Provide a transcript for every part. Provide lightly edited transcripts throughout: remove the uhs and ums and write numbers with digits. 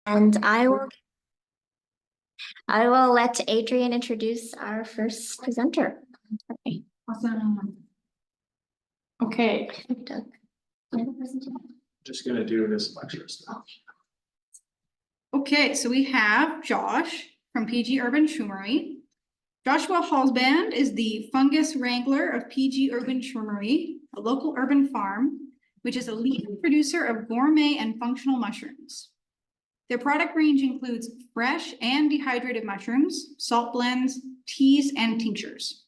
And I will let Adrian introduce our first presenter. Okay. Awesome. Okay, Doug. Just gonna do this lecture stuff. okay, so we have Josh from PG Urban Shroomery. Joshua Halsband is the fungus wrangler of PG Urban Shroomery, a local urban farm, which is a leading producer of gourmet and functional mushrooms. Their product range includes fresh and dehydrated mushrooms, salt blends, teas, and tinctures.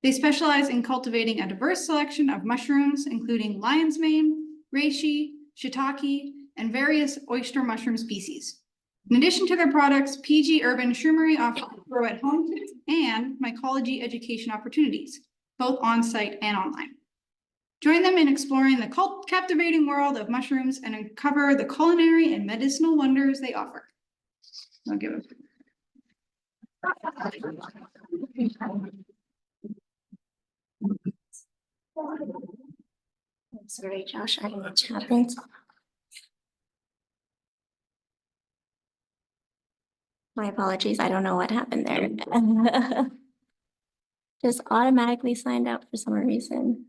They specialize in cultivating a diverse selection of mushrooms, including lion's mane, reishi, shiitake, and various oyster mushroom species. In addition to their products, PG Urban Shroomery offers grow at home and mycology education opportunities, both on-site and online. Join them in exploring the captivating world of mushrooms and uncover the culinary and medicinal wonders they offer. I'll give it. Sorry, Josh, I don't know what happened. My apologies, I don't know what happened there. Just automatically signed out for some reason.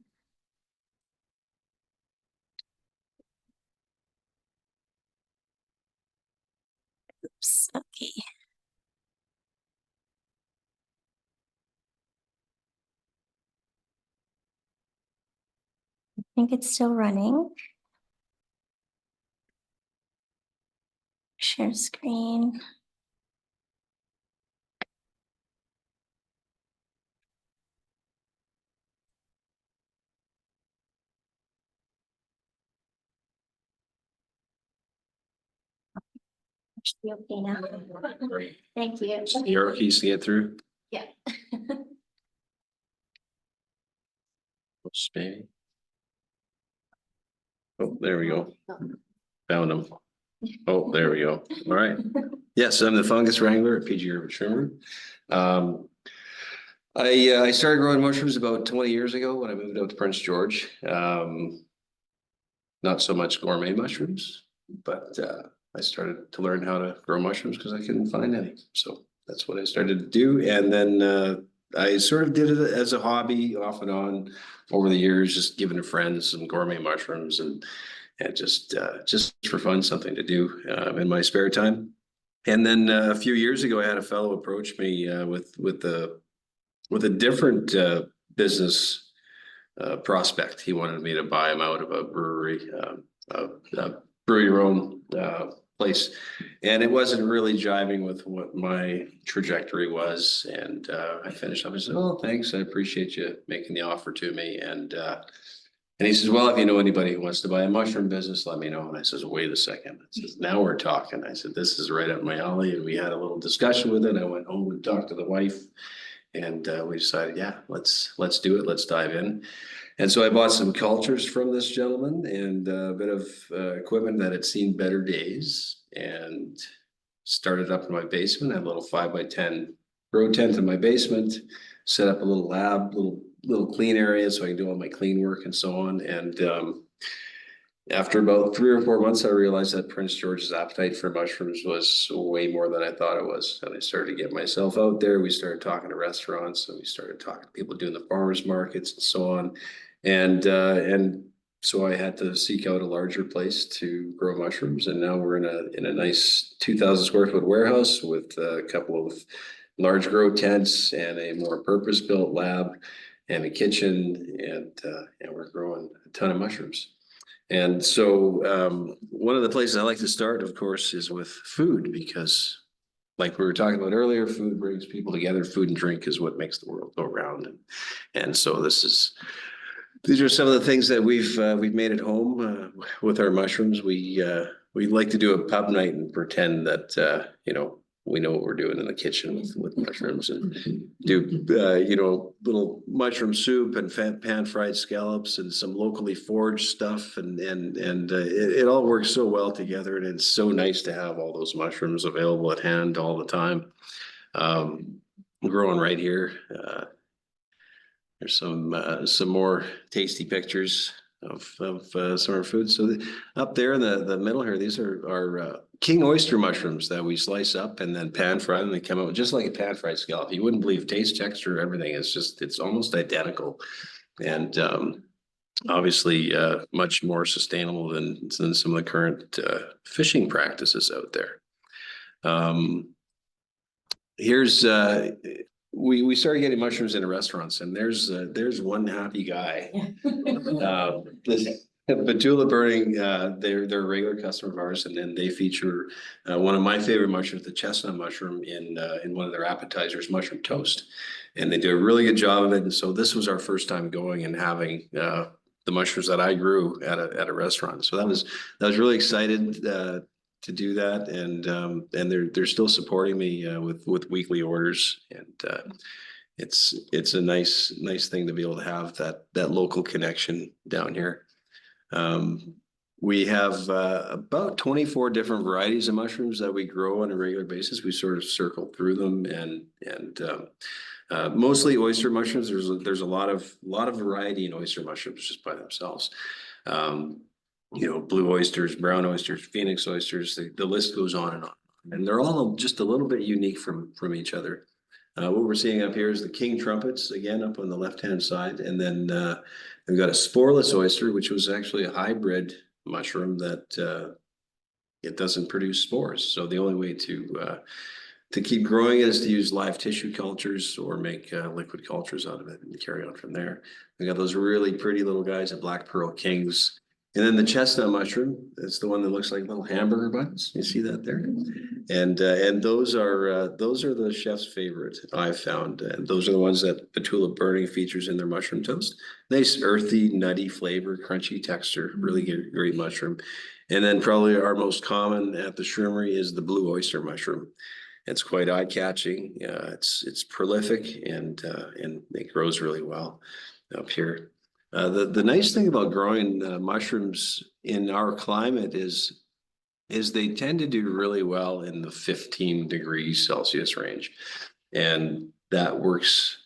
Oops, okay. I think it's still running. Share screen. Should be okay now. Thank you. You're okay to get through? Yeah. Oops, maybe. Oh, there we go. Found him. Oh, there we go. All right. Yes, I'm the fungus wrangler at PG Urban Shroomery. I started growing mushrooms about 20 years ago when I moved out to Prince George. Not so much gourmet mushrooms, but I started to learn how to grow mushrooms because I couldn't find any. So that's what I started to do. And then I sort of did it as a hobby off and on over the years, just giving to friends some gourmet mushrooms and just for fun, something to do in my spare time. And then a few years ago, I had a fellow approach me with a different business prospect. He wanted me to buy him out of a brewery, brew your own place, and it wasn't really jiving with what my trajectory was. And I finished up and said, "Oh, thanks, I appreciate you making the offer to me." And he says, "Well, if you know anybody who wants to buy a mushroom business, let me know." And I says, "Wait a second." I says, "Now we're talking." I said, "This is right up my alley." And we had a little discussion with it. I went home and talked to the wife, and we decided, yeah, let's do it. Let's dive in. And so I bought some cultures from this gentleman and a bit of equipment that had seen better days, and started up in my basement. I had a little 5x10 grow tent in my basement, set up a little lab, little clean area so I can do all my clean work and so on. And after about 3 or 4 months, I realized that Prince George's appetite for mushrooms was way more than I thought it was. And I started to get myself out there. We started talking to restaurants, and we started talking to people doing the farmers markets and so on. And so I had to seek out a larger place to grow mushrooms. And now we're in a nice 2,000 square foot warehouse with a couple of large grow tents and a more purpose-built lab and a kitchen, and we're growing a ton of mushrooms. And so one of the places I like to start, of course, is with food, because like we were talking about earlier, food brings people together. Food and drink is what makes the world go round. And so these are some of the things that we've made at home with our mushrooms. We like to do a pub night and pretend that we know what we're doing in the kitchen with mushrooms, and do little mushroom soup and pan fried scallops and some locally foraged stuff, and it all works so well together, and it's so nice to have all those mushrooms available at hand all the time. Growing right here. There's some more tasty pictures summer food. So up there in the middle here, these are king oyster mushrooms that we slice up and then pan fry, and they come out just like a pan fried scallop. You wouldn't believe taste, texture, everything. It's almost identical, and obviously much more sustainable than some of the current fishing practices out there. Here's we started getting mushrooms into restaurants, and there's one happy guy. Betula Burning, they're a regular customer of ours, and then they feature one of my favorite mushrooms, the chestnut mushroom, in one of their appetizers, mushroom toast, and they do a really good job of it. And so this was our first time going and having the mushrooms that I grew at a restaurant. So that was really excited to do that, and they're still supporting me with weekly orders, and it's a nice thing to be able to have that local connection down here. We have about 24 different varieties of mushrooms that we grow on a regular basis. We sort of circle through them, and mostly oyster mushrooms. There's a lot of variety in oyster mushrooms just by themselves. Blue oysters, brown oysters, Phoenix oysters, the list goes on, and they're all just a little bit unique from each other. What we're seeing up here is the king trumpets, again, up on the left-hand side, and then we've got a sporeless oyster, which was actually a hybrid mushroom that it doesn't produce spores. So the only way to keep growing it is to use live tissue cultures or make liquid cultures out of it and carry on from there. We got those really pretty little guys, the black pearl kings. And then the chestnut mushroom, that's the one that looks like little hamburger buns. You see that there? And those are the chef's favorite, I've found. And those are the ones that Betula Burning features in their mushroom toast. Nice earthy, nutty flavor, crunchy texture, really great mushroom. And then probably our most common at the shroomery is the blue oyster mushroom. It's quite eye-catching. It's prolific, and it grows really well up here. The nice thing about growing mushrooms in our climate is they tend to do really well in the 15 degrees Celsius range. And that works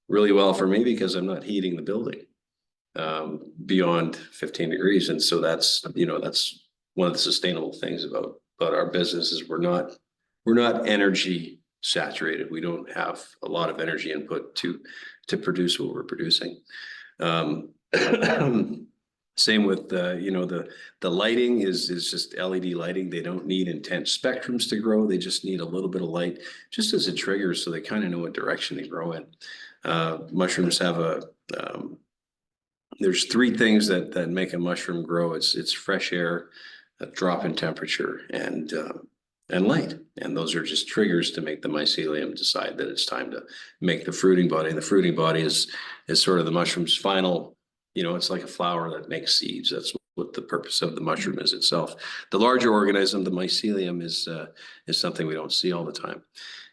really well for me because I'm not heating the building beyond 15 degrees. And so that's one of the sustainable things about our business is we're not energy saturated. We don't have a lot of energy input to produce what we're producing. Same with the lighting is just LED lighting. They don't need intense spectrums to grow. They just need a little bit of light just as a trigger, so they kind of know what direction to grow in. Mushrooms have there's three things that make a mushroom grow. It's fresh air, a drop in temperature, and light. And those are just triggers to make the mycelium decide that it's time to make the fruiting body. And the fruiting body is sort of the mushroom's final, it's like a flower that makes seeds. That's what the purpose of the mushroom is itself. The larger organism, the mycelium, is something we don't see all the time.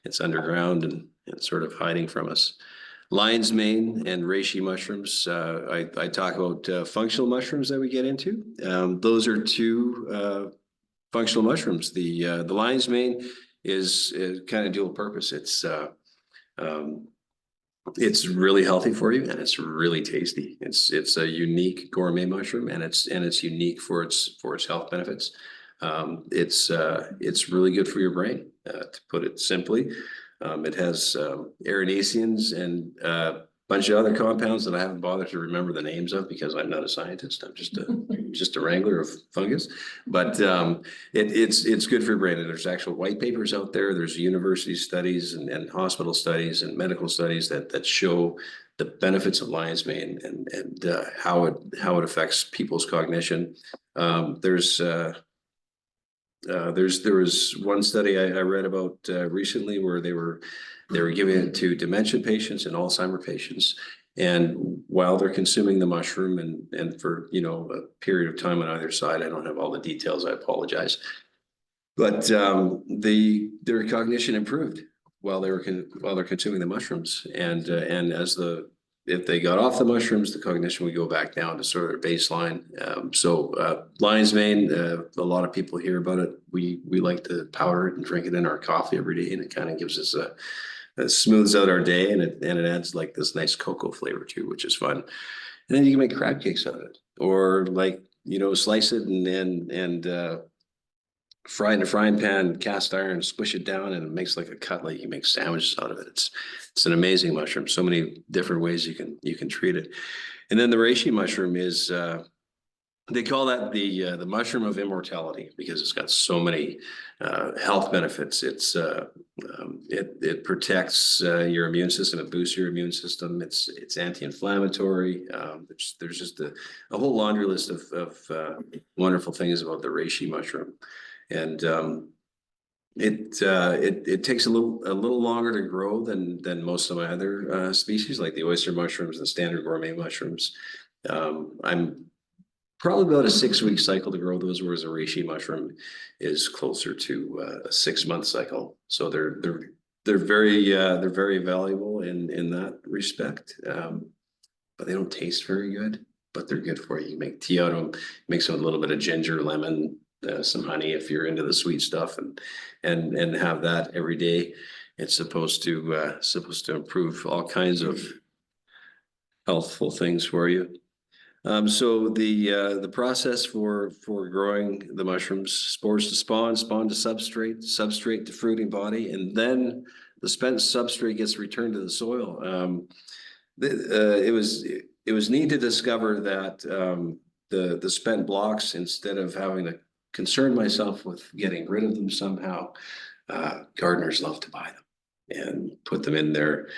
It's underground and sort of hiding from us. Lion's mane and reishi mushrooms. I talk about functional mushrooms that we get into. Those are two functional mushrooms. The lion's mane is kind of dual purpose. It's really healthy for you, and it's really tasty. It's a unique gourmet mushroom, and it's unique for its health benefits. It's really good for your brain, to put it simply. It has erinacines and a bunch of other compounds that I haven't bothered to remember the names of because I'm not a scientist. I'm just a wrangler of fungus. But it's good for your brain. And there's actual white papers out there. There's university studies and hospital studies and medical studies that show the benefits of lion's mane and how it affects people's cognition. There was one study I read about recently where they were giving it to dementia patients and Alzheimer patients, and while they're consuming the mushroom and for a period of time on either side, I don't have all the details, I apologize, but their cognition improved while they're consuming the mushrooms, and if they got off the mushrooms, the cognition would go back down to sort of their baseline. Lion's mane, a lot of people hear about it. We like to powder it and drink it in our coffee every day, and it kind of gives us it smooths out our day, and it adds like this nice cocoa flavor too, which is fun. And then you can make crab cakes out of it. or like, slice it and fry it in a frying pan, cast iron, squish it down, and it makes like a cutlet. You can make sandwiches out of it. It's an amazing mushroom. So many different ways you can treat it. And then the reishi mushroom is they call that the mushroom of immortality because it's got so many health benefits. It protects your immune system. It boosts your immune system. It's anti-inflammatory. There's just a whole laundry list of wonderful things about the reishi mushroom, and it takes a little longer to grow than most of my other species, like the oyster mushrooms and standard gourmet mushrooms. I'm probably about a 6-week cycle to grow those, whereas a reishi mushroom is closer to a 6-month cycle. So they're very valuable in that respect. But they don't taste very good, but they're good for you. You make tea out of them, mix them with a little bit of ginger, lemon, some honey if you're into the sweet stuff, and have that every day. It's supposed to improve all kinds of healthful things for you. So the process for growing the mushrooms: spores to spawn, spawn to substrate, substrate to fruiting body, and then the spent substrate gets returned to the soil. It was neat to discover that the spent blocks, instead of having to concern myself with getting rid of them somehow, gardeners love to buy them and put them in their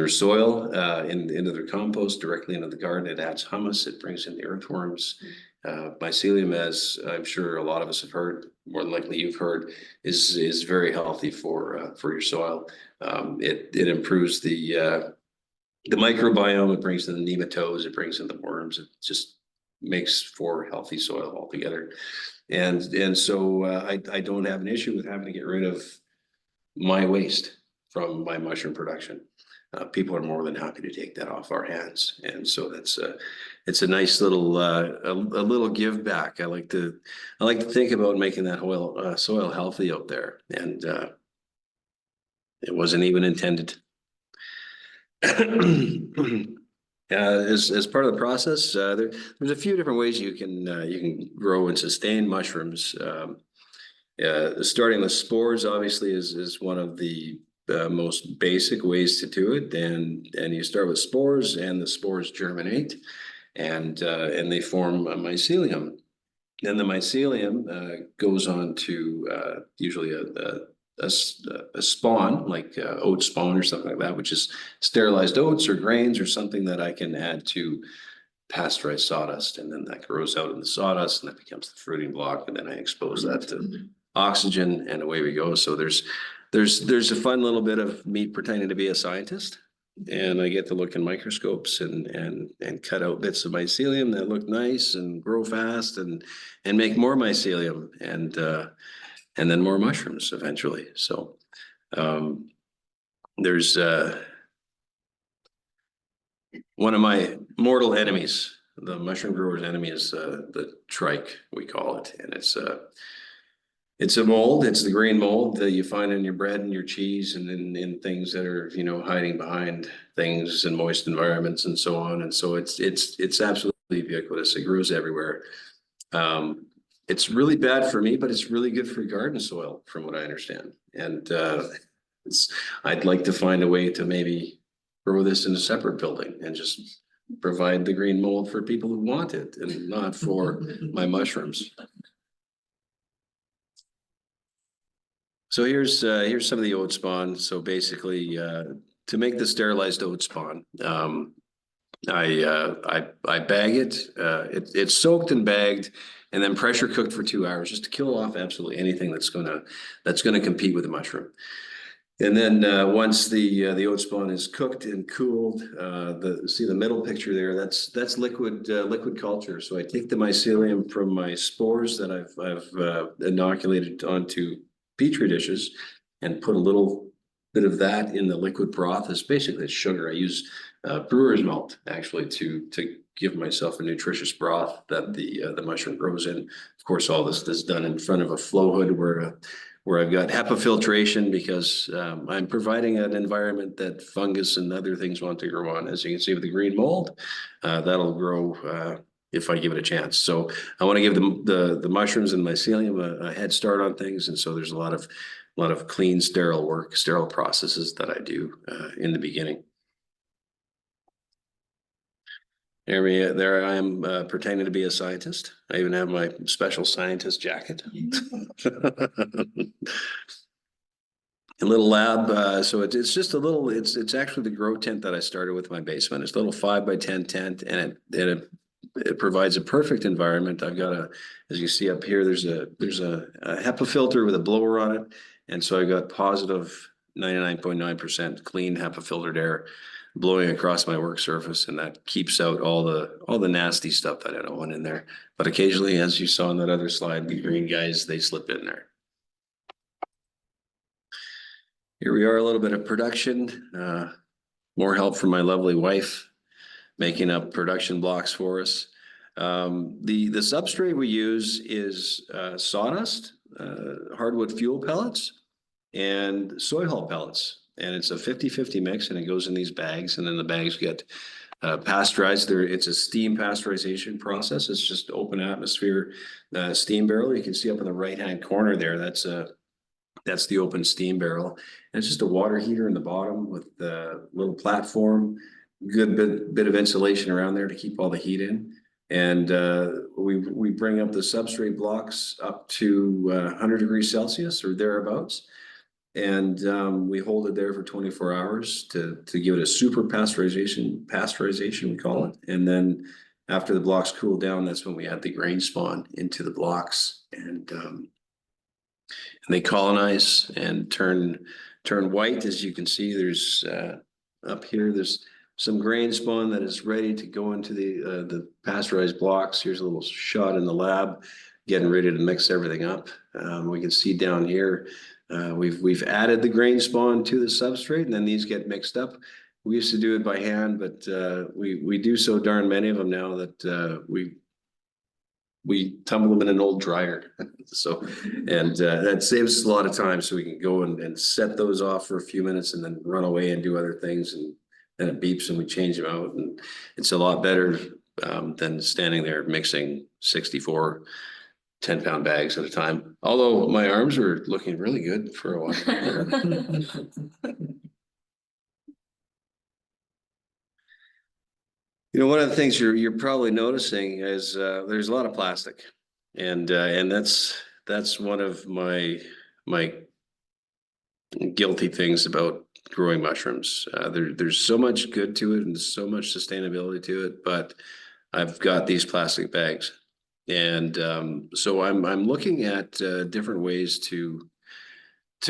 soil, into their compost, directly into the garden. It adds humus. It brings in the earthworms. Mycelium, as I'm sure a lot of us have heard, more than likely you've heard, is very healthy for your soil. It improves the microbiome. It brings in the nematodes. It brings in the worms. It just makes for healthy soil altogether. And so I don't have an issue with having to get rid of my waste from my mushroom production. People are more than happy to take that off our hands, and so it's a nice little a little give back. I like to think about making that soil healthy out there, and it wasn't even intended. As part of the process, there's a few different ways you can grow and sustain mushrooms. Starting with spores, obviously, is one of the most basic ways to do it, and you start with spores, and the spores germinate, and they form a mycelium. Then the mycelium goes on to usually a spawn, like oat spawn or something like that, which is sterilized oats or grains or something that I can add to pasteurized sawdust, and then that grows out in the sawdust, and that becomes the fruiting block, and then I expose that to oxygen, and away we go. So there's a fun little bit of me pretending to be a scientist, and I get to look in microscopes and cut out bits of mycelium that look nice and grow fast, and make more mycelium, and then more mushrooms eventually. So there's one of my mortal enemies. The mushroom grower's enemy is the trike, we call it, and it's a mold. It's the green mold that you find in your bread and your cheese, and in things that are hiding behind things in moist environments and so on. And so it's absolutely ubiquitous. It grows everywhere. It's really bad for me, but it's really good for garden soil, from what I understand. And I'd like to find a way to maybe grow this in a separate building and just provide the green mold for people who want it, and not for my mushrooms. So here's some of the oat spawn. So basically, to make the sterilized oat spawn, I bag it. It's soaked and bagged, and then pressure cooked for 2 hours, just to kill off absolutely anything that's gonna compete with the mushroom. And then once the oat spawn is cooked and cooled, see the middle picture there, that's liquid culture. So I take the mycelium from my spores that I've inoculated onto petri dishes, and put a little bit of that in the liquid broth. It's basically sugar. I use brewer's malt actually to give myself a nutritious broth that the mushroom grows in. Of course, all this is done in front of a flow hood where I've got HEPA filtration, because I'm providing an environment that fungus and other things want to grow on. As you can see with the green mold, that'll grow if I give it a chance. So I want to give the mushrooms and mycelium a head start on things. And so there's a lot of clean, sterile work, sterile processes that I do in the beginning. There I am pretending to be a scientist. I even have my special scientist jacket. A little lab, so it's just a little. It's actually the grow tent that I started with my basement. It's a little 5x10 tent, and it provides a perfect environment. I've got as you see up here, there's a HEPA filter with a blower on it, and so I got positive 99.9% clean HEPA filtered air blowing across my work surface, and that keeps out all the nasty stuff that I don't want in there. But occasionally, as you saw on that other slide, the green guys, they slip in there. Here we are, a little bit of production, more help from my lovely wife, making up production blocks for us. The substrate we use is sawdust, hardwood fuel pellets, and soy hull pellets. And it's a 50-50 mix, and it goes in these bags, and then the bags get pasteurized. It's a steam pasteurization process. It's just open atmosphere steam barrel. You can see up in the right-hand corner there, that's the open steam barrel. And it's just a water heater in the bottom with a little platform, good bit of insulation around there to keep all the heat in. And we bring up the substrate blocks up to 100 degrees Celsius or thereabouts. And we hold it there for 24 hours to give it a super pasteurization, we call it. And then after the blocks cool down, that's when we add the grain spawn into the blocks, and they colonize and turn white. As you can see, there's up here, there's some grain spawn that is ready to go into the pasteurized blocks. Here's a little shot in the lab, getting ready to mix everything up. We can see down here, we've added the grain spawn to the substrate, and then these get mixed up. We used to do it by hand, but we do so darn many of them now that we tumble them in an old dryer. So, and that saves us a lot of time, so we can go and set those off for a few minutes and then run away and do other things. And then it beeps and we change them out. And it's a lot better than standing there mixing 64 10-pound bags at a time. Although my arms are looking really good for a while. You know, one of the things you're probably noticing is there's a lot of plastic, and that's one of my guilty things about growing mushrooms. There's so much good to it and so much sustainability to it, but I've got these plastic bags, and so I'm looking at different ways to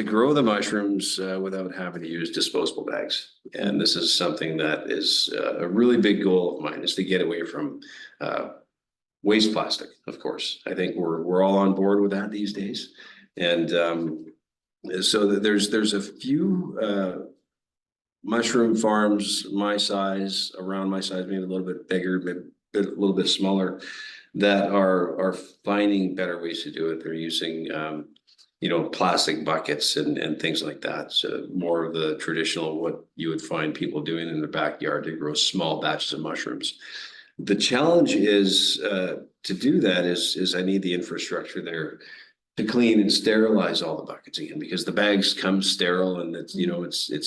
grow the mushrooms without having to use disposable bags. And this is something that is a really big goal of mine, is to get away from waste plastic, of course. I think we're all on board with that these days. And so there's a few mushroom farms my size, around my size, maybe a little bit bigger, a little bit smaller, that are finding better ways to do it. They're using plastic buckets and things like that. So more of the traditional, what you would find people doing in their backyard to grow small batches of mushrooms. The challenge is to do that is I need the infrastructure there to clean and sterilize all the buckets again, because the bags come sterile and it's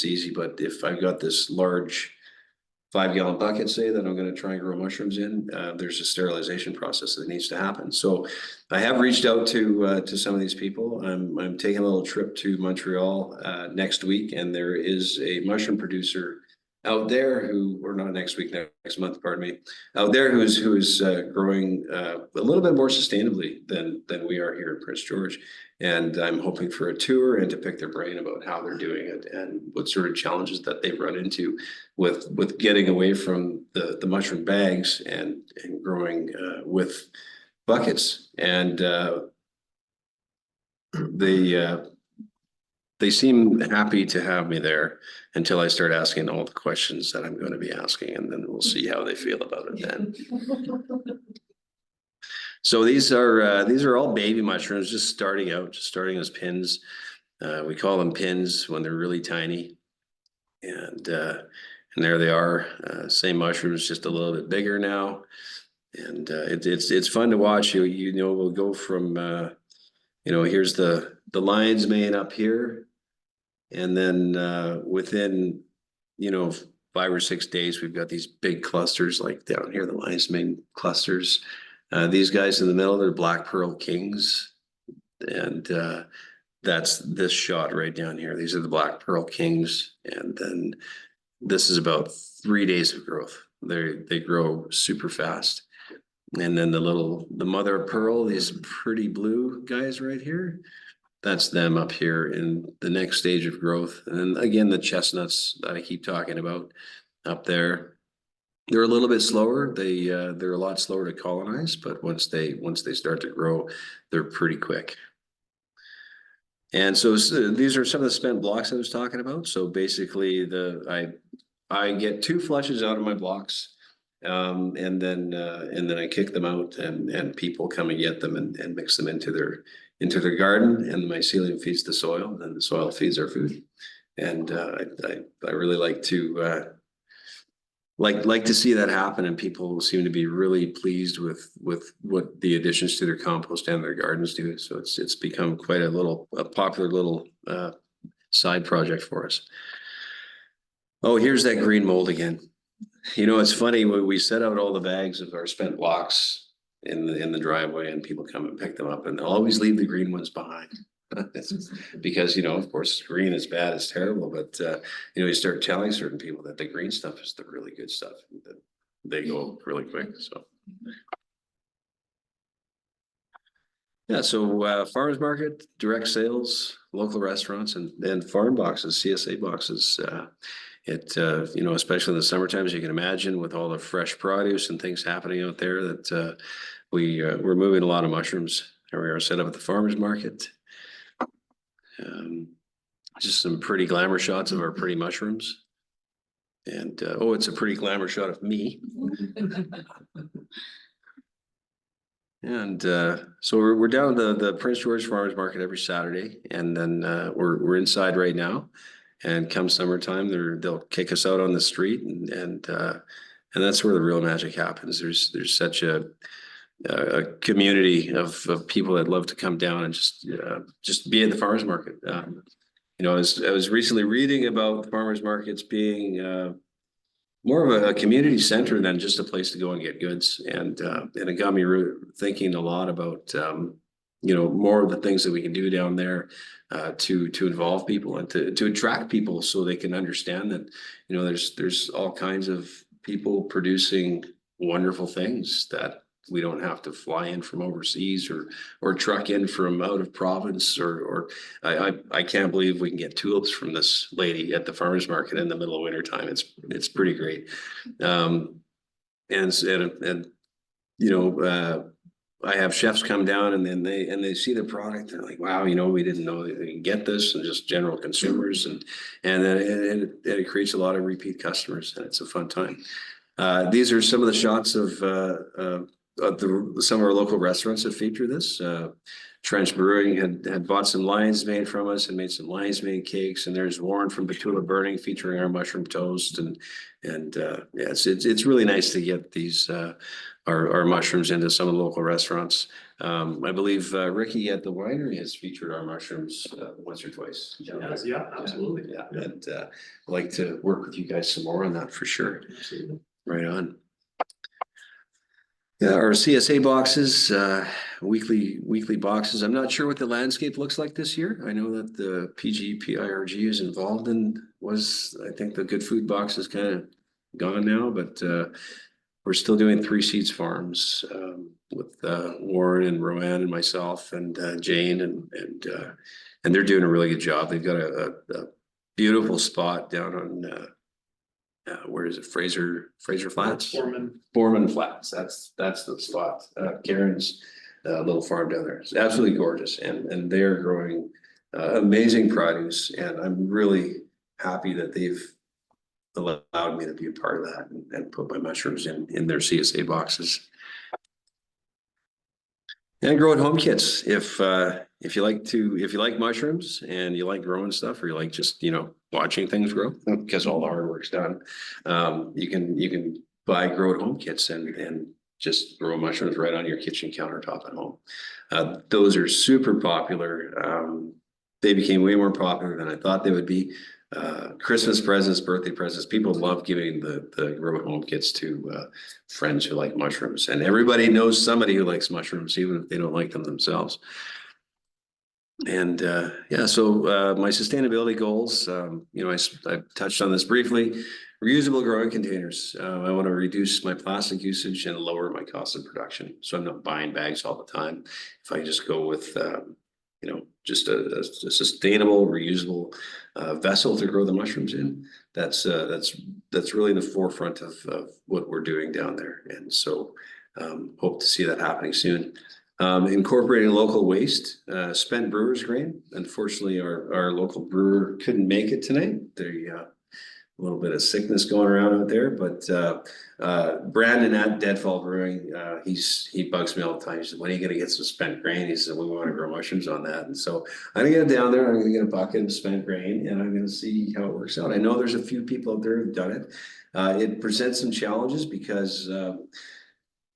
easy. But if I've got this large 5-gallon bucket, say, that I'm going to try and grow mushrooms in, there's a sterilization process that needs to happen. So I have reached out to some of these people. I'm taking a little trip to Montreal next week, and there is a mushroom producer out there or not next week, next month, pardon me, out there who is growing a little bit more sustainably than we are here in Prince George. And I'm hoping for a tour and to pick their brain about how they're doing it and what sort of challenges that they've run into with getting away from the mushroom bags and growing with buckets. And they seem happy to have me there until I start asking all the questions that I'm going to be asking, and then we'll see how they feel about it then. So these are all baby mushrooms, just starting as pins. We call them pins when they're really tiny, and there they are. Same mushrooms, just a little bit bigger now. And it's fun to watch. We'll go from here's the lion's mane up here, and then within 5 or 6 days we've got these big clusters like down here, the lion's mane clusters. These guys in the middle, they're black pearl kings, and that's this shot right down here. These are the black pearl kings, and then this is about 3 days of growth. They grow super fast. And then the mother of pearl, these pretty blue guys right here, that's them up here in the next stage of growth. And then again, the chestnuts that I keep talking about up there, they're a little bit slower. They're a lot slower to colonize, but once they start to grow, they're pretty quick. And so these are some of the spent blocks I was talking about. So basically I get 2 flushes out of my blocks. And then I kick them out, and people come and get them and mix them into their garden, and the mycelium feeds the soil, and the soil feeds our food. And I really like to see that happen, and people seem to be really pleased with what the additions to their compost and their gardens do. So it's become quite a popular little side project for us. Oh, here's that green mold again. It's funny when we set out all the bags of our spent blocks in the driveway, and people come and pick them up, and they'll always leave the green ones behind. Because of course, green is bad, it's terrible, but you start telling certain people that the green stuff is the really good stuff, that they go really quick. So yeah, so farmers market, direct sales, local restaurants, and farm boxes, CSA boxes. Especially in the summertime, as you can imagine, with all the fresh produce and things happening out there, that we're moving a lot of mushrooms. Here we are set up at the farmers market. Just some pretty glamour shots of our pretty mushrooms. And it's a pretty glamour shot of me. And so we're down to the Prince George Farmers Market every Saturday, and then we're inside right now. And come summertime, they'll kick us out on the street, and that's where the real magic happens. There's such a community of people that love to come down and just be at the farmers market. I was recently reading about farmers markets being more of a community center than just a place to go and get goods, and it got me really thinking a lot about more of the things that we can do down there. To involve people and to attract people, so they can understand that there's all kinds of people producing wonderful things that we don't have to fly in from overseas or truck in from out of province, or I can't believe we can get tulips from this lady at the farmers market in the middle of winter time. It's pretty great. I have chefs come down, and then they see the product. They're like, wow, we didn't know they can get this, and just general consumers, and then it creates a lot of repeat customers, and it's a fun time. These are some of the shots of some of our local restaurants that feature this. Trench Brewing had bought some lion's mane from us and made some lion's mane cakes, and there's Warren from Batula Burning featuring our mushroom toast, and it's really nice to get these our mushrooms into some of the local restaurants. I believe Ricky at the winery has featured our mushrooms once or twice. Yeah, absolutely. Yeah, and I'd like to work with you guys some more on that for sure. Absolutely. Right on. Yeah, our CSA boxes, weekly boxes. I'm not sure what the landscape looks like this year. I know that the PGPIRG is involved I think the Good Food box is kind of gone now, but we're still doing 3 Seeds Farms with Warren and Roanne and myself and Jane, and they're doing a really good job. They've got a beautiful spot down on where is it? Fraser Flats? Foreman Flats. That's the spot. Karen's little farm down there. It's absolutely gorgeous, and they're growing amazing produce, and I'm really happy that they've allowed me to be a part of that and put my mushrooms in their CSA boxes. And grow at home kits. If you like mushrooms and you like growing stuff, or you like just watching things grow, because all the hard work's done, you can buy grow at home kits and just grow mushrooms right on your kitchen countertop at home. Those are super popular. They became way more popular than I thought they would be. Christmas presents, birthday presents, people love giving the grow at home kits to friends who like mushrooms, and everybody knows somebody who likes mushrooms, even if they don't like them themselves. And yeah, so my sustainability goals, you know, I touched on this briefly. Reusable growing containers. I want to reduce my plastic usage and lower my cost of production. So I'm not buying bags all the time. If I just go with, you know, just a sustainable, reusable vessel to grow the mushrooms in, that's really the forefront of what we're doing down there. And so hope to see that happening soon. Incorporating local waste, spent brewer's grain. Unfortunately, our local brewer couldn't make it tonight. A little bit of sickness going around out there, but Brandon at Deadfall Brewing, he bugs me all the time. He said, "When are you going to get some spent grain?" He said, "We want to grow mushrooms on that." And so I'm gonna get down there. I'm gonna get a bucket of spent grain, and I'm gonna see how it works out. I know there's a few people out there who've done it. It presents some challenges because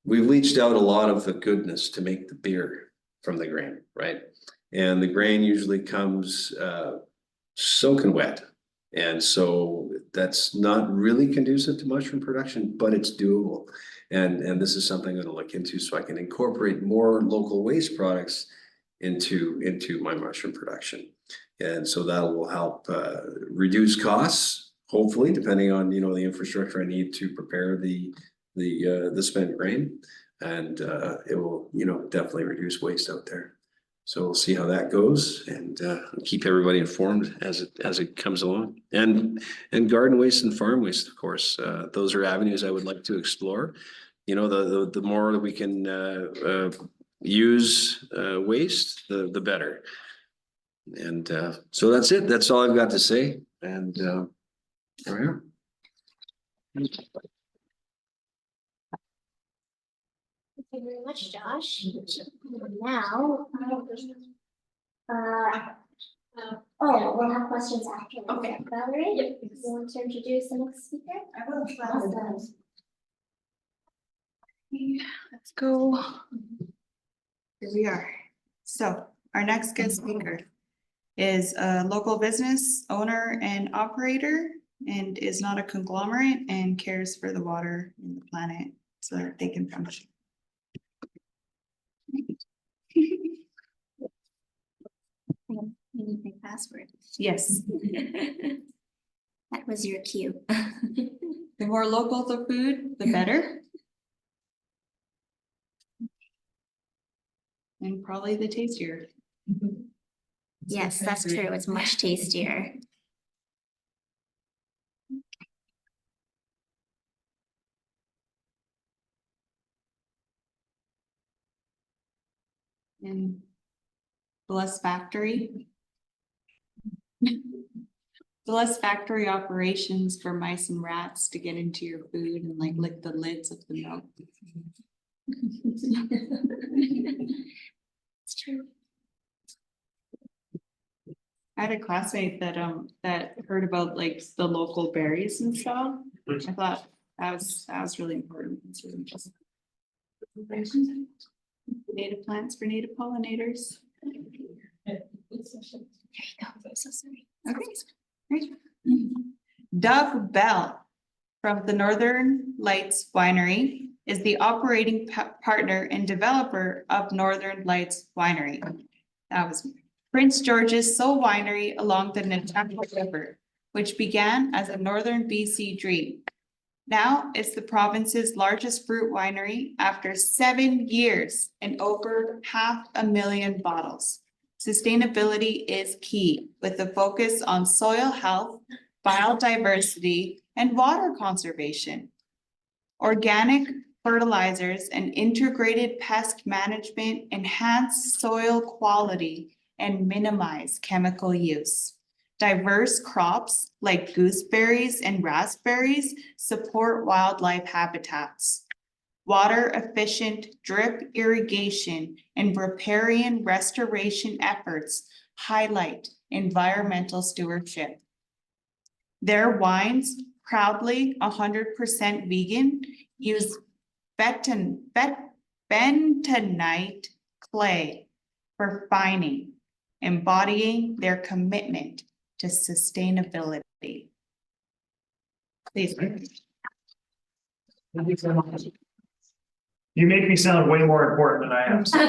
we've leached out a lot of the goodness to make the beer from the grain, right? And the grain usually comes soaking wet. And so that's not really conducive to mushroom production, but it's doable. And this is something I'm going to look into so I can incorporate more local waste products into my mushroom production. And so that will help reduce costs, hopefully, depending on, you know, the infrastructure I need to prepare the spent grain. And it will, you know, definitely reduce waste out there. So we'll see how that goes, and keep everybody informed as it comes along. And garden waste and farm waste, of course, those are avenues I would like to explore. You know, the more that we can use waste, the better. And so that's it. That's all I've got to say. And there we are. Thank you very much, Josh. Now, we'll have questions after. Okay. Valerie? Yep. You want to introduce the next speaker? I will. Awesome. Let's go. Here we are. So our next guest speaker is a local business owner and operator, and is not a conglomerate, and cares for the water and the planet so that they can function. You need my password. Yes, That was your cue. the more local the food, the better. And probably the tastier. Yes, that's true. It's much tastier. And Bless Factory. Bless factory operations for mice and rats to get into your food and like lick the lids of the milk. It's true. I had a classmate that heard about like the local berries and stuff. I thought that was really important. It's really just native plants for native pollinators. There you go. I'm so sorry. Okay. Great. Doug Bell from the Northern Lights Winery is the operating partner and developer of Northern Lights Winery. That was Prince George's sole winery along the Netango River, which began as a Northern BC dream. Now it's the province's largest fruit winery after 7 years and over 500,000 bottles. Sustainability is key, with a focus on soil health, biodiversity, and water conservation. Organic fertilizers and integrated pest management enhance soil quality and minimize chemical use. Diverse crops like gooseberries and raspberries support wildlife habitats. Water efficient drip irrigation and riparian restoration efforts highlight environmental stewardship. Their wines, proudly 100% vegan, use bentonite clay for fining, embodying their commitment to sustainability. Please. Thank you so much. You make me sound way more important than I am. So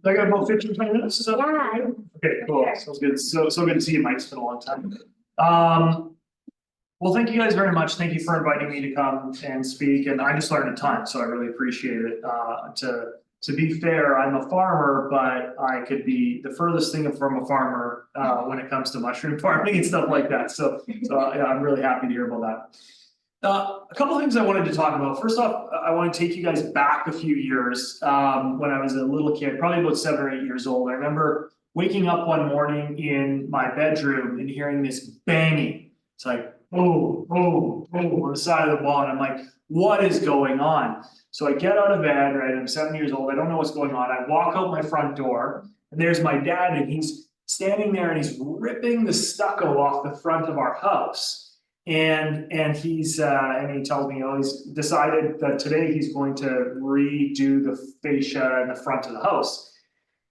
I got about 15, 20 minutes, is that? Yeah. Okay, cool, sounds good, so good to see you, Mike, it's been a long time. Well, thank you guys very much, thank you for inviting me to come and speak, and I just learned a ton, so I really appreciate it. To be fair, I'm a farmer, but I could be the furthest thing from a farmer when it comes to mushroom farming and stuff like that, so yeah, I'm really happy to hear about that. A couple of things I wanted to talk about. First off, I want to take you guys back a few years, when I was a little kid, probably about 7 or 8 years old. I remember waking up one morning in my bedroom and hearing this banging. It's like, oh, on the side of the wall, and I'm like, what is going on? So I get out of bed, right, I'm 7 years old, I don't know what's going on, I walk out my front door, and there's my dad, and he's standing there and he's ripping the stucco off the front of our house. And he's and he tells me, oh, he's decided that today he's going to redo the fascia in the front of the house.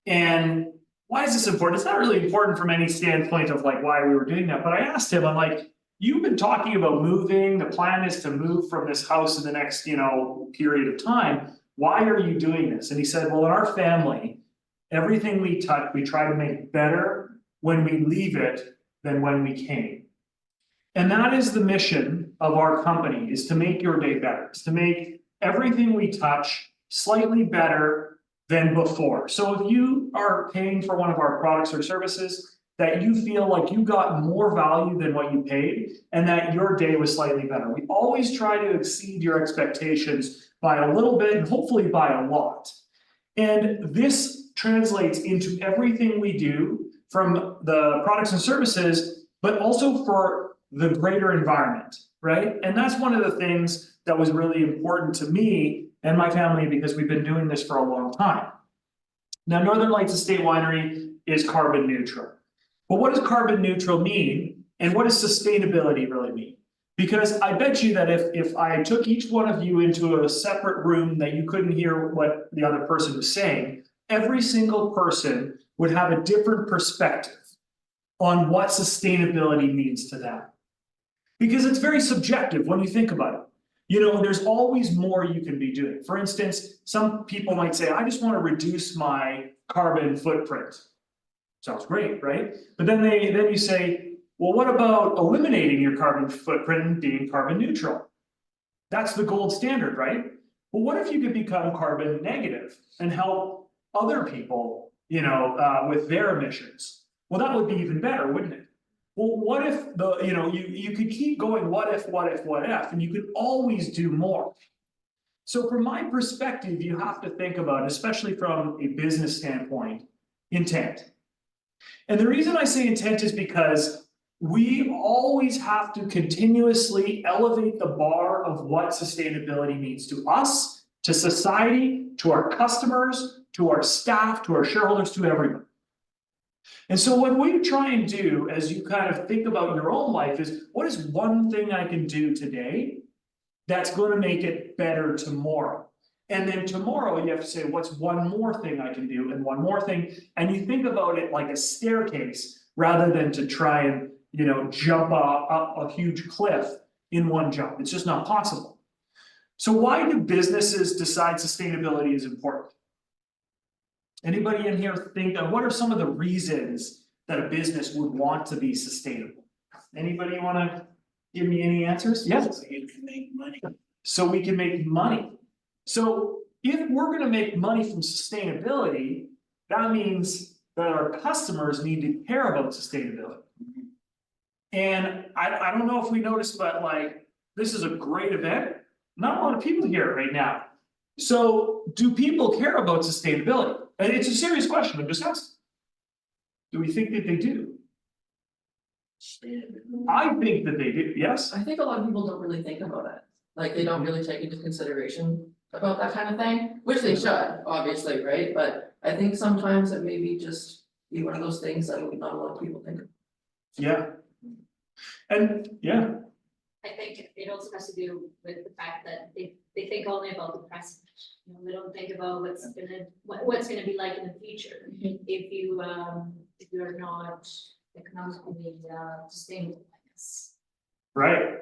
And why is this important? It's not really important from any standpoint of like why we were doing that, but I asked him, I'm like, you've been talking about moving, the plan is to move from this house in the next, period of time. Why are you doing this? And he said, well, in our family, everything we touch, we try to make better when we leave it than when we came. And that is the mission of our company, is to make your day better, is to make everything we touch slightly better than before. So if you are paying for one of our products or services, that you feel like you got more value than what you paid, and that your day was slightly better. We always try to exceed your expectations by a little bit, and hopefully by a lot. And this translates into everything we do, from the products and services, but also for the greater environment, right? And that's one of the things that was really important to me and my family, because we've been doing this for a long time. Now, Northern Lights Estate Winery is carbon neutral. But what does carbon neutral mean? And what does sustainability really mean? Because I bet you that if I took each one of you into a separate room that you couldn't hear what the other person was saying, every single person would have a different perspective on what sustainability means to them. Because it's very subjective when you think about it. There's always more you can be doing. For instance, some people might say, I just want to reduce my carbon footprint. Sounds great, right? But then you say, well, what about eliminating your carbon footprint and being carbon neutral? That's the gold standard, right? Well, what if you could become carbon negative and help other people, with their emissions? Well, that would be even better, wouldn't it? Well, what if you could keep going, what if, and you could always do more. So from my perspective, you have to think about, especially from a business standpoint, intent. And the reason I say intent is because we always have to continuously elevate the bar of what sustainability means to us, to society, to our customers, to our staff, to our shareholders, to everyone. And so what we try and do as you kind of think about your own life is, what is one thing I can do today that's going to make it better tomorrow? And then tomorrow you have to say, what's one more thing I can do, and one more thing, and you think about it like a staircase rather than to try and jump up a huge cliff in one jump. It's just not possible. So why do businesses decide sustainability is important? Anybody in here think of what are some of the reasons that a business would want to be sustainable? Anybody want to give me any answers? Yes. So you can make money. So we can make money. So if we're going to make money from sustainability, that means that our customers need to care about sustainability. And I don't know if we noticed, but this is a great event. Not a lot of people here right now. So do people care about sustainability? And it's a serious question, I'm just asking. Do we think that they do? I think that they do, yes? I think a lot of people don't really think about it. Like, they don't really take into consideration about that kind of thing, which they should, obviously, right? But I think sometimes it may be just be one of those things that not a lot of people think of. Yeah. And yeah, I think it also has to do with the fact that they think only about the present. You know, they don't think about what's gonna be like in the future. If you're not economically sustainable, I guess. Right?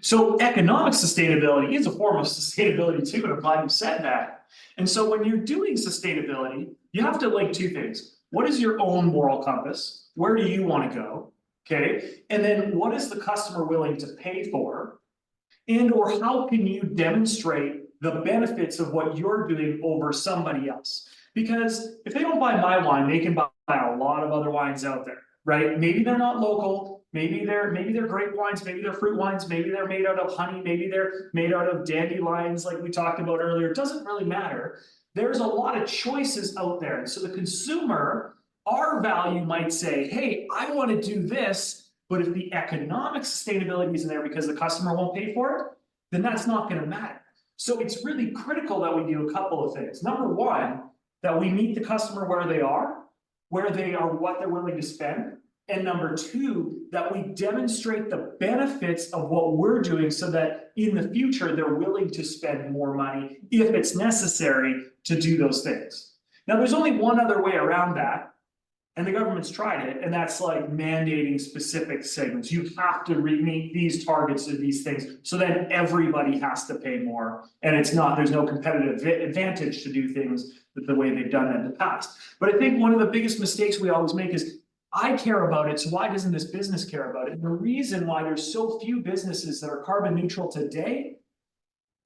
So economic sustainability is a form of sustainability too, and I'm glad you said that. And so when you're doing sustainability, you have to link two things. What is your own moral compass? Where do you want to go? Okay, and then what is the customer willing to pay for? And or how can you demonstrate the benefits of what you're doing over somebody else? Because if they don't buy my wine, they can buy a lot of other wines out there, right? Maybe they're not local, maybe they're grape wines, maybe they're fruit wines, maybe they're made out of honey, maybe they're made out of dandelions like we talked about earlier. It doesn't really matter. There's a lot of choices out there. And so the consumer, our value might say, hey, I want to do this, but if the economic sustainability isn't there because the customer won't pay for it, then that's not going to matter. So it's really critical that we do a couple of things. Number one, that we meet the customer where they are, what they're willing to spend. And number two, that we demonstrate the benefits of what we're doing so that in the future, they're willing to spend more money if it's necessary to do those things. Now, there's only one other way around that. And the government's tried it, and that's like mandating specific segments. You have to meet these targets of these things, so then everybody has to pay more. And there's no competitive advantage to do things the way they've done it in the past. But I think one of the biggest mistakes we always make is, I care about it, so why doesn't this business care about it? And the reason why there's so few businesses that are carbon neutral today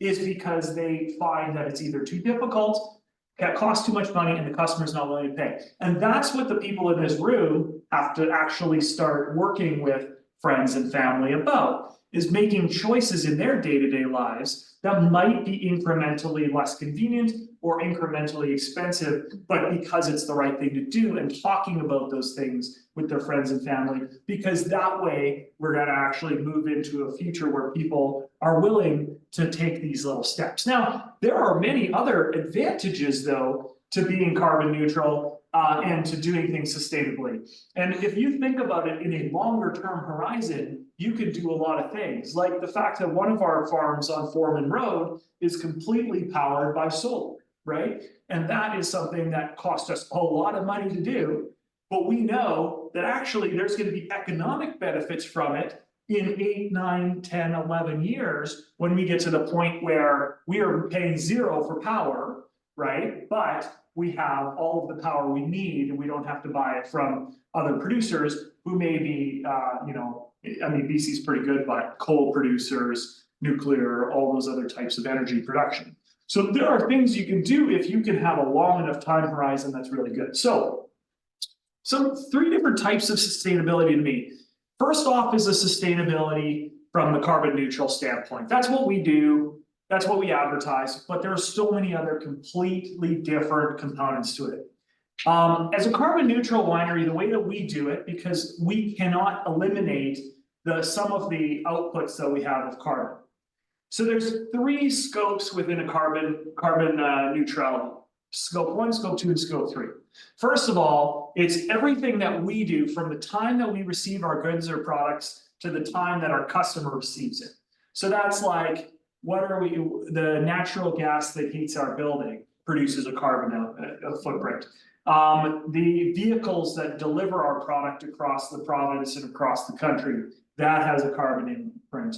is because they find that it's either too difficult, that costs too much money, and the customer's not willing to pay. And that's what the people in this room have to actually start working with friends and family about, is making choices in their day-to-day lives that might be incrementally less convenient or incrementally expensive, but because it's the right thing to do, and talking about those things with their friends and family, because that way we're gonna actually move into a future where people are willing to take these little steps. Now, there are many other advantages though to being carbon neutral and to doing things sustainably. And if you think about it in a longer term horizon, you could do a lot of things, like the fact that one of our farms on Foreman Road is completely powered by solar, right? And that is something that cost us a lot of money to do, but we know that actually there's going to be economic benefits from it in 8, 9, 10, 11 years when we get to the point where we are paying zero for power, right? But we have all of the power we need, and we don't have to buy it from other producers who may be, I mean, BC's pretty good, but coal producers, nuclear, all those other types of energy production. So there are things you can do if you can have a long enough time horizon that's really good. So three different types of sustainability to me. First off is a sustainability from the carbon neutral standpoint. That's what we do. That's what we advertise, but there are so many other completely different components to it. As a carbon neutral winery, the way that we do it, because we cannot eliminate some of the outputs that we have of carbon. So there's 3 scopes within a carbon neutrality. Scope 1, scope 2, and scope 3. First of all, it's everything that we do from the time that we receive our goods or products to the time that our customer receives it. So that's like, the natural gas that heats our building produces a carbon footprint. The vehicles that deliver our product across the province and across the country, that has a carbon imprint.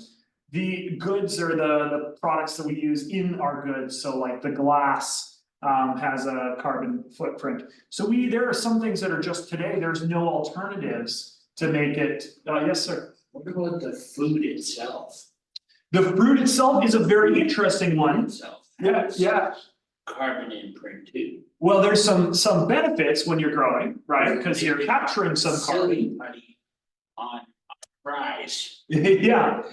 The goods or the products that we use in our goods, so like the glass has a carbon footprint. So there are some things that are just today, there's no alternatives to make it, yes, sir. What about the food itself? The fruit itself is a very interesting one. Itself Yeah, has yeah. Carbon imprint too. Well, there's some benefits when you're growing, right? Because you're capturing some Silly carbon. money on fries. Yeah.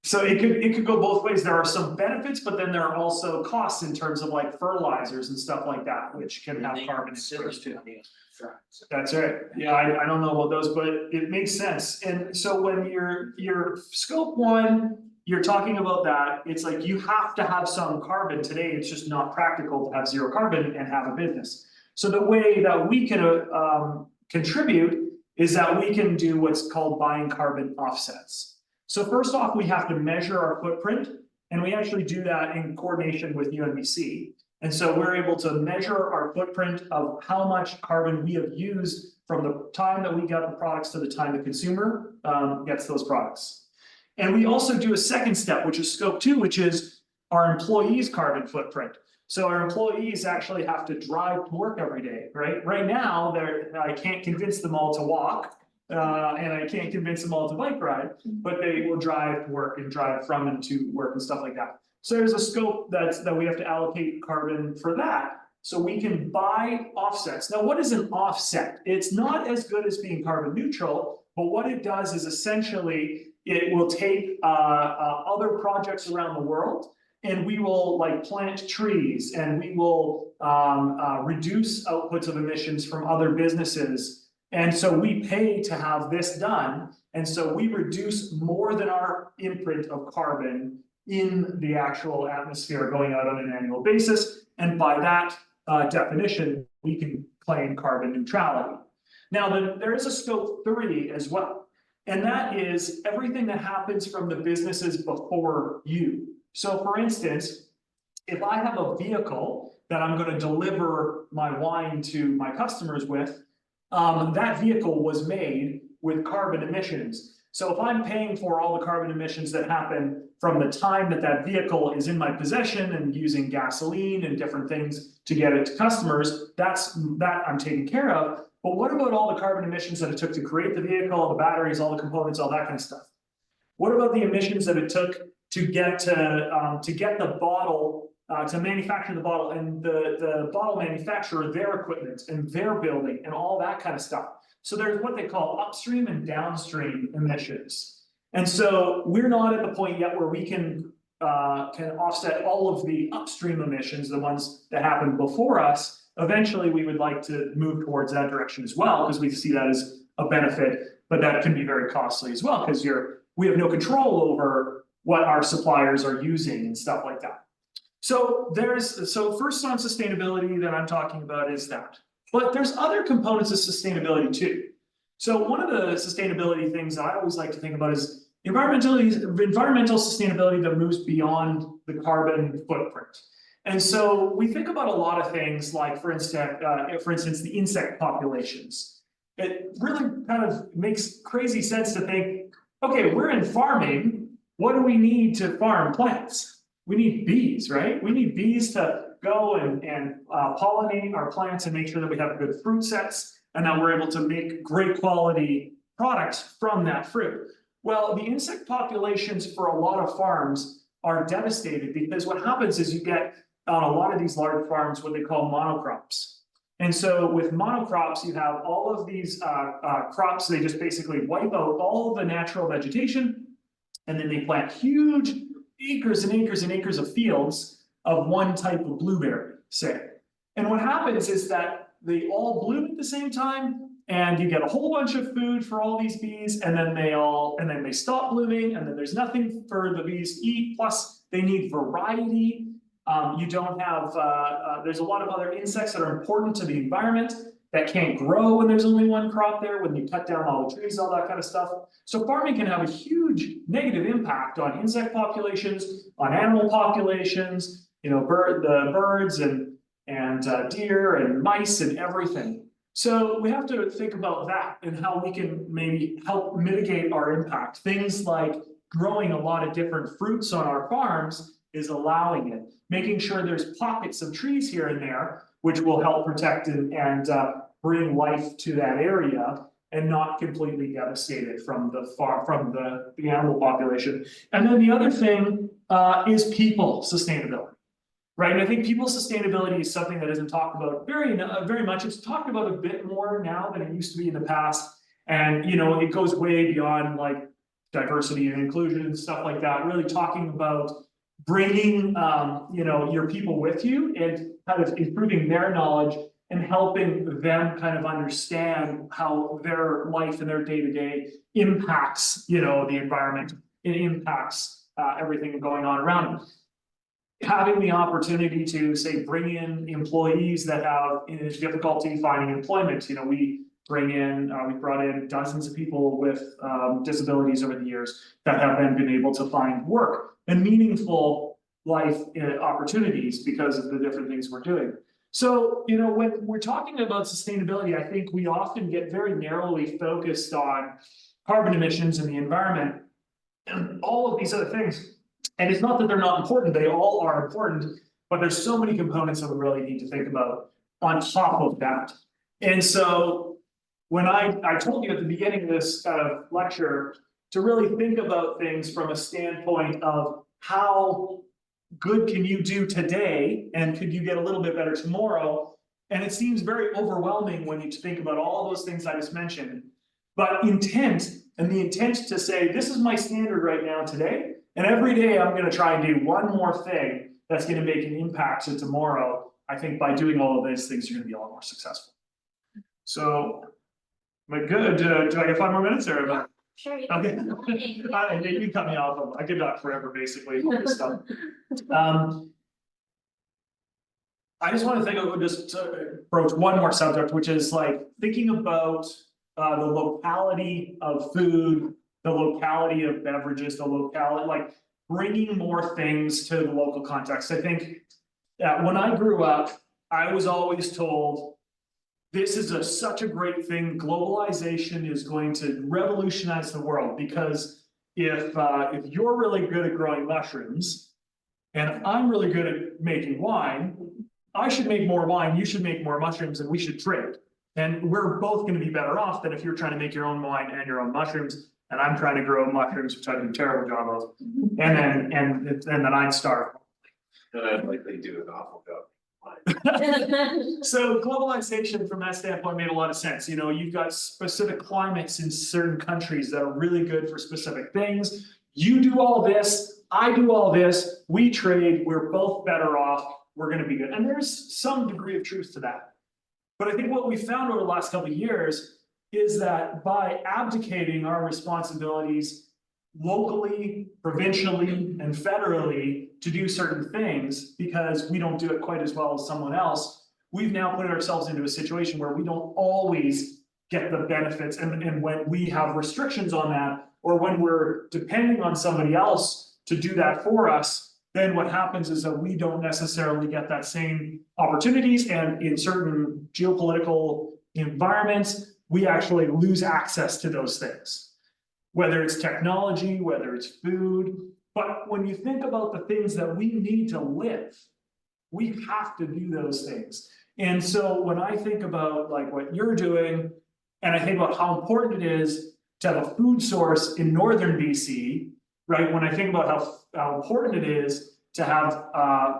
So it could go both ways. There are some benefits, but then there are also costs in terms of like fertilizers and stuff like that, which can have carbon Silly too. money on fries. That's right. Yeah, I don't know about those, but it makes sense. And so when you're scope 1, you're talking about that, it's like you have to have some carbon. Today, it's just not practical to have zero carbon and have a business. So the way that we can contribute is that we can do what's called buying carbon offsets. So first off, we have to measure our footprint, and we actually do that in coordination with UNBC. And so we're able to measure our footprint of how much carbon we have used from the time that we got the products to the time the consumer gets those products. And we also do a second step, which is scope 2, which is our employees' carbon footprint. So our employees actually have to drive to work every day, right? Right now, I can't convince them all to walk, and I can't convince them all to bike ride, but they will drive to work and drive from and to work and stuff like that. So there's a scope that we have to allocate carbon for that, so we can buy offsets. Now, what is an offset? It's not as good as being carbon neutral, but what it does is essentially it will take other projects around the world, and we will like plant trees, and we will reduce outputs of emissions from other businesses. And so we pay to have this done, and so we reduce more than our imprint of carbon in the actual atmosphere going out on an annual basis. And by that definition, we can claim carbon neutrality. Now, there is a scope 3 as well, and that is everything that happens from the businesses before you. So for instance, if I have a vehicle that I'm going to deliver my wine to my customers with, that vehicle was made with carbon emissions. So if I'm paying for all the carbon emissions that happen from the time that vehicle is in my possession and using gasoline and different things to get it to customers, that I'm taking care of. But what about all the carbon emissions that it took to create the vehicle, all the batteries, all the components, all that kind of stuff? What about the emissions that it took to get the bottle, to manufacture the bottle, and the bottle manufacturer, their equipment and their building and all that kind of stuff? So there's what they call upstream and downstream emissions. And so we're not at the point yet where we can offset all of the upstream emissions, the ones that happened before us. Eventually, we would like to move towards that direction as well, because we see that as a benefit, but that can be very costly as well, because we have no control over what our suppliers are using and stuff like that. So first on sustainability that I'm talking about is that. But there's other components of sustainability too. So one of the sustainability things that I always like to think about is environmental sustainability that moves beyond the carbon footprint. And so we think about a lot of things like, for instance, the insect populations. It really kind of makes crazy sense to think, okay, we're in farming. What do we need to farm plants? We need bees, right? We need bees to go and pollinate our plants and make sure that we have good fruit sets and that we're able to make great quality products from that fruit. Well, the insect populations for a lot of farms are devastated, because what happens is you get on a lot of these large farms what they call monocrops. And so with monocrops, you have all of these crops. They just basically wipe out all of the natural vegetation, and then they plant huge acres and acres and acres of fields of one type of blueberry, say. And what happens is that they all bloom at the same time, and you get a whole bunch of food for all these bees, and then they stop blooming, and then there's nothing for the bees to eat. Plus, they need variety. You don't have, there's a lot of other insects that are important to the environment that can't grow when there's only one crop there, when you cut down all the trees, all that kind of stuff. So farming can have a huge negative impact on insect populations, on animal populations, the birds and deer and mice and everything. So we have to think about that and how we can maybe help mitigate our impact. Things like growing a lot of different fruits on our farms is allowing it. Making sure there's pockets of trees here and there, which will help protect and bring life to that area and not completely devastate it from the animal population. And then the other thing is people sustainability, right? And I think people sustainability is something that isn't talked about very much. It's talked about a bit more now than it used to be in the past. And it goes way beyond like diversity and inclusion and stuff like that. Really talking about bringing your people with you and kind of improving their knowledge and helping them kind of understand how their life and their day-to-day impacts the environment. It impacts everything going on around them. Having the opportunity to say bring in employees that have difficulty finding employment. bring in, we've brought in dozens of people with disabilities over the years that have then been able to find work and meaningful life opportunities because of the different things we're doing. So, you know, when we're talking about sustainability, I think we often get very narrowly focused on carbon emissions and the environment and all of these other things. And it's not that they're not important, they all are important, but there's so many components that we really need to think about on top of that. And so when I told you at the beginning of this lecture to really think about things from a standpoint of how good can you do today and could you get a little bit better tomorrow? And it seems very overwhelming when you think about all those things I just mentioned. But intent, and the intent to say, this is my standard right now today, and every day I'm gonna try and do one more thing that's gonna make an impact to tomorrow. I think by doing all of these things, you're gonna be a lot more successful. So, am I good? Do I get 5 more minutes or? Am I- Sure. you Okay. can- You can cut me off. I could talk forever, basically, on this stuff. I just want to think of just to approach one more subject, which is like thinking about the locality of food, the locality of beverages, the locality, like bringing more things to the local context. I think that when I grew up, I was always told, this is such a great thing. Globalization is going to revolutionize the world because if you're really good at growing mushrooms and I'm really good at making wine, I should make more wine, you should make more mushrooms, and we should trade. And we're both gonna be better off than if you're trying to make your own wine and your own mushrooms, and I'm trying to grow mushrooms, which I do a terrible job of. And then I'd starve. I'd likely do an awful job. So globalization from that standpoint made a lot of sense. You know, you've got specific climates in certain countries that are really good for specific things. You do all this, I do all this, we trade, we're both better off, we're gonna be good. And there's some degree of truth to that. But I think what we found over the last couple of years is that by abdicating our responsibilities locally, provincially, and federally to do certain things because we don't do it quite as well as someone else, we've now put ourselves into a situation where we don't always get the benefits, and when we have restrictions on that, or when we're depending on somebody else to do that for us, then what happens is that we don't necessarily get that same opportunities, and in certain geopolitical environments, we actually lose access to those things. Whether it's technology, whether it's food, but when you think about the things that we need to live, we have to do those things. And so when I think about like what you're doing, and I think about how important it is to have a food source in northern BC, right? When I think about how important it is to have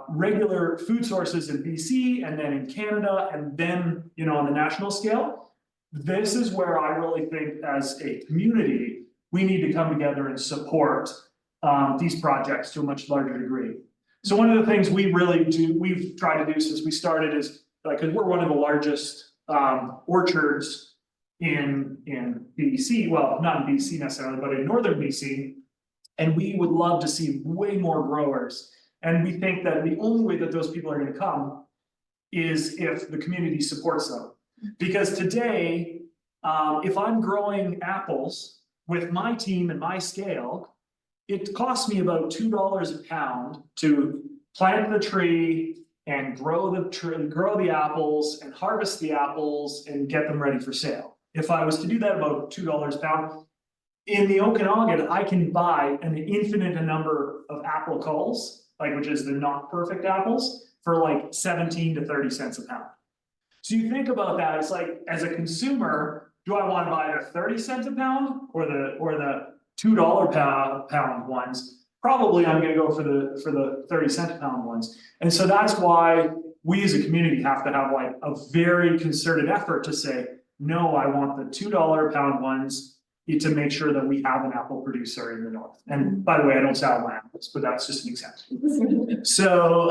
regular food sources in BC and then in Canada and then, you know, on the national scale, this is where I really think as a community, we need to come together and support these projects to a much larger degree. So one of the things we really do, we've tried to do since we started is like, because we're one of the largest orchards in BC, well, not in BC necessarily, but in northern BC. And we would love to see way more growers. And we think that the only way that those people are going to come is if the community supports them. Because today, if I'm growing apples with my team and my scale, it costs me about $2 a pound to plant the tree and grow the apples and harvest the apples and get them ready for sale. If I was to do that about $2 a pound, in the Okanagan, I can buy an infinite number of apple culls, like which is the not perfect apples, for like 17 to 30 cents a pound. So you think about that, it's like, as a consumer, do I want to buy the 30 cents a pound or the $2 pound ones? Probably I'm gonna go for the 30 cent a pound ones. And so that's why we as a community have to have like a very concerted effort to say, no, I want the $2 a pound ones to make sure that we have an apple producer in the north. And by the way, I don't sell my apples, but that's just an example. So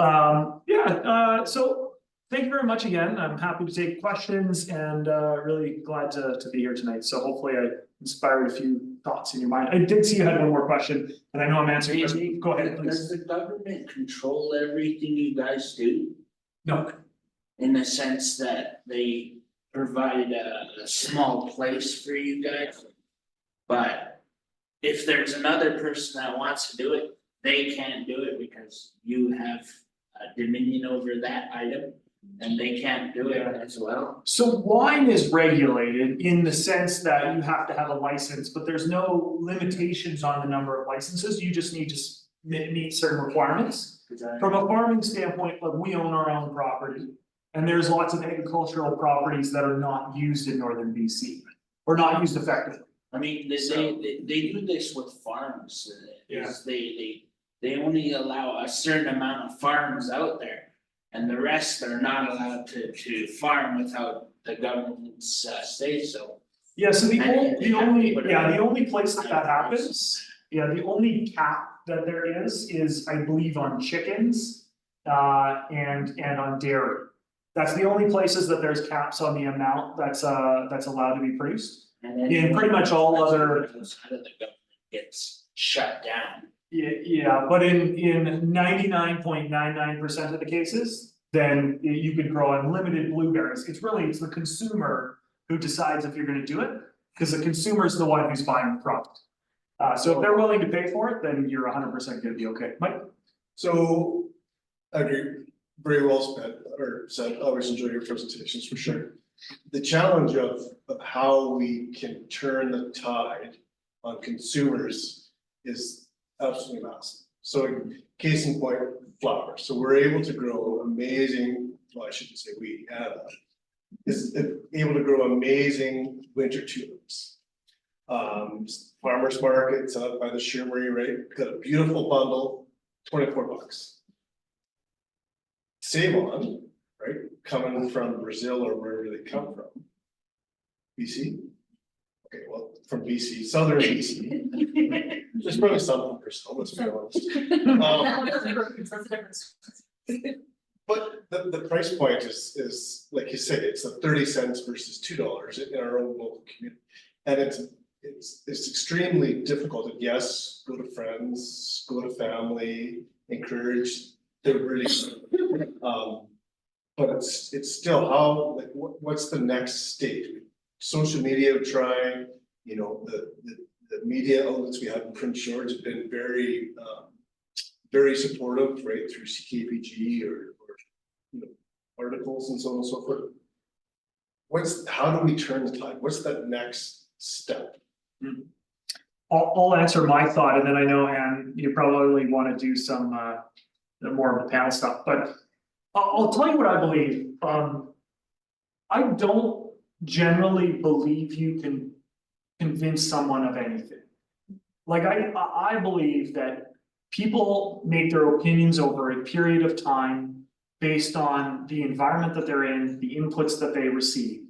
so thank you very much again. I'm happy to take questions and really glad to be here tonight. So hopefully I inspired a few thoughts in your mind. I did see you had one more question, and I know I'm answering this. Go ahead, please. Does the government control everything you guys do? No, In the sense that they provide a small place for you guys. But if there's another person that wants to do it, they can't do it because you have dominion over that item. And they can't do it as well. So wine is regulated in the sense that you have to have a license, but there's no limitations on the number of licenses, you just need to meet certain requirements. From a farming standpoint, like we own our own property, and there's lots of agricultural properties that are not used in northern BC, or not used effectively. I mean, they do this with farms, Yeah. is they only allow a certain amount of farms out there. And the rest are not allowed to farm without the government's say so. Yeah, so the only place that I- happens, the only cap that there is I believe on chickens, and on dairy. That's the only places that there's caps on the amount that's allowed to be produced. And then. In pretty much all other- Out of the government gets shut down. Yeah, but in 99.99% of the cases, then you could grow unlimited blueberries. It's the consumer who decides if you're gonna do it, because the consumer is the one who's buying the product. So if they're willing to pay for it, then you're 100% gonna be okay. Mike? So, I agree, very well said, always enjoy your presentations for sure. The challenge of how we can turn the tide on consumers is absolutely massive. So case in point, flowers, so we're able to grow amazing, well, I shouldn't say we, Anna, is able to grow amazing winter tulips. Farmers market set up by the Shirmery, right, got a beautiful bundle, $24. Savon, right, coming from Brazil or wherever they come from. BC? Okay, well, from BC, southern BC. There's probably some from Brazil, let's be honest. But the price point is, like you say, it's 30 cents versus $2 in our own local community. And it's extremely difficult, and yes, go to friends, go to family, encourage, they're really. But it's still how, like, what's the next stage? Social media trying, you know, the media outlets we have in Prince George have been very supportive, right, through CKPG or you know, articles and so on and so forth. How do we turn the tide? What's that next step? I'll answer my thought, and then I know, Anne, you probably wanna do some more of the panel stuff, but I'll tell you what I believe. I don't generally believe you can convince someone of anything. Like I believe that people make their opinions over a period of time based on the environment that they're in, the inputs that they receive.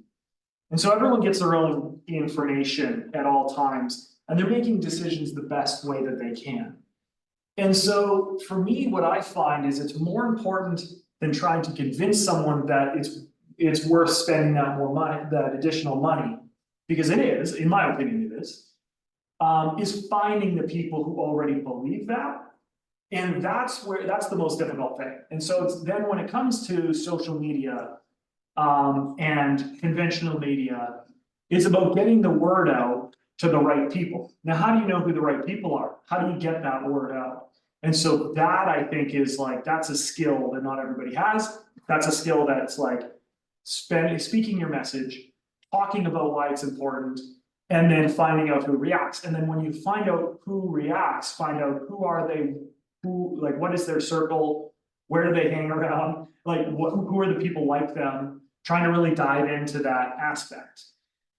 And so everyone gets their own information at all times, and they're making decisions the best way that they can. And so for me, what I find is it's more important than trying to convince someone that it's worth spending that more money, that additional money, because it is, in my opinion, it is finding the people who already believe that. And that's the most difficult thing. And so it's then when it comes to social media and conventional media, it's about getting the word out to the right people. Now, how do you know who the right people are? How do you get that word out? And so that, I think, is like, that's a skill that not everybody has. That's a skill that's like speaking your message, talking about why it's important, and then finding out who reacts. And then when you find out who reacts, find out who are they, like, what is their circle, where do they hang around, like who are the people like them, trying to really dive into that aspect.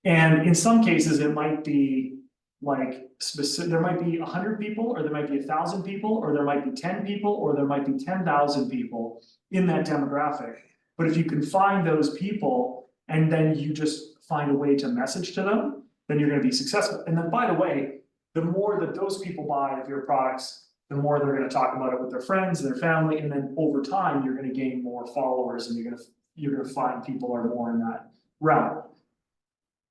And in some cases, it might be like specific, there might be 100 people, or there might be 1,000 people, or there might be 10 people, or there might be 10,000 people in that demographic. But if you can find those people and then you just find a way to message to them, then you're going to be successful. And then, by the way, the more that those people buy of your products, the more they're going to talk about it with their friends, their family, and then over time, you're going to gain more followers, and you're going to find people are more in that realm.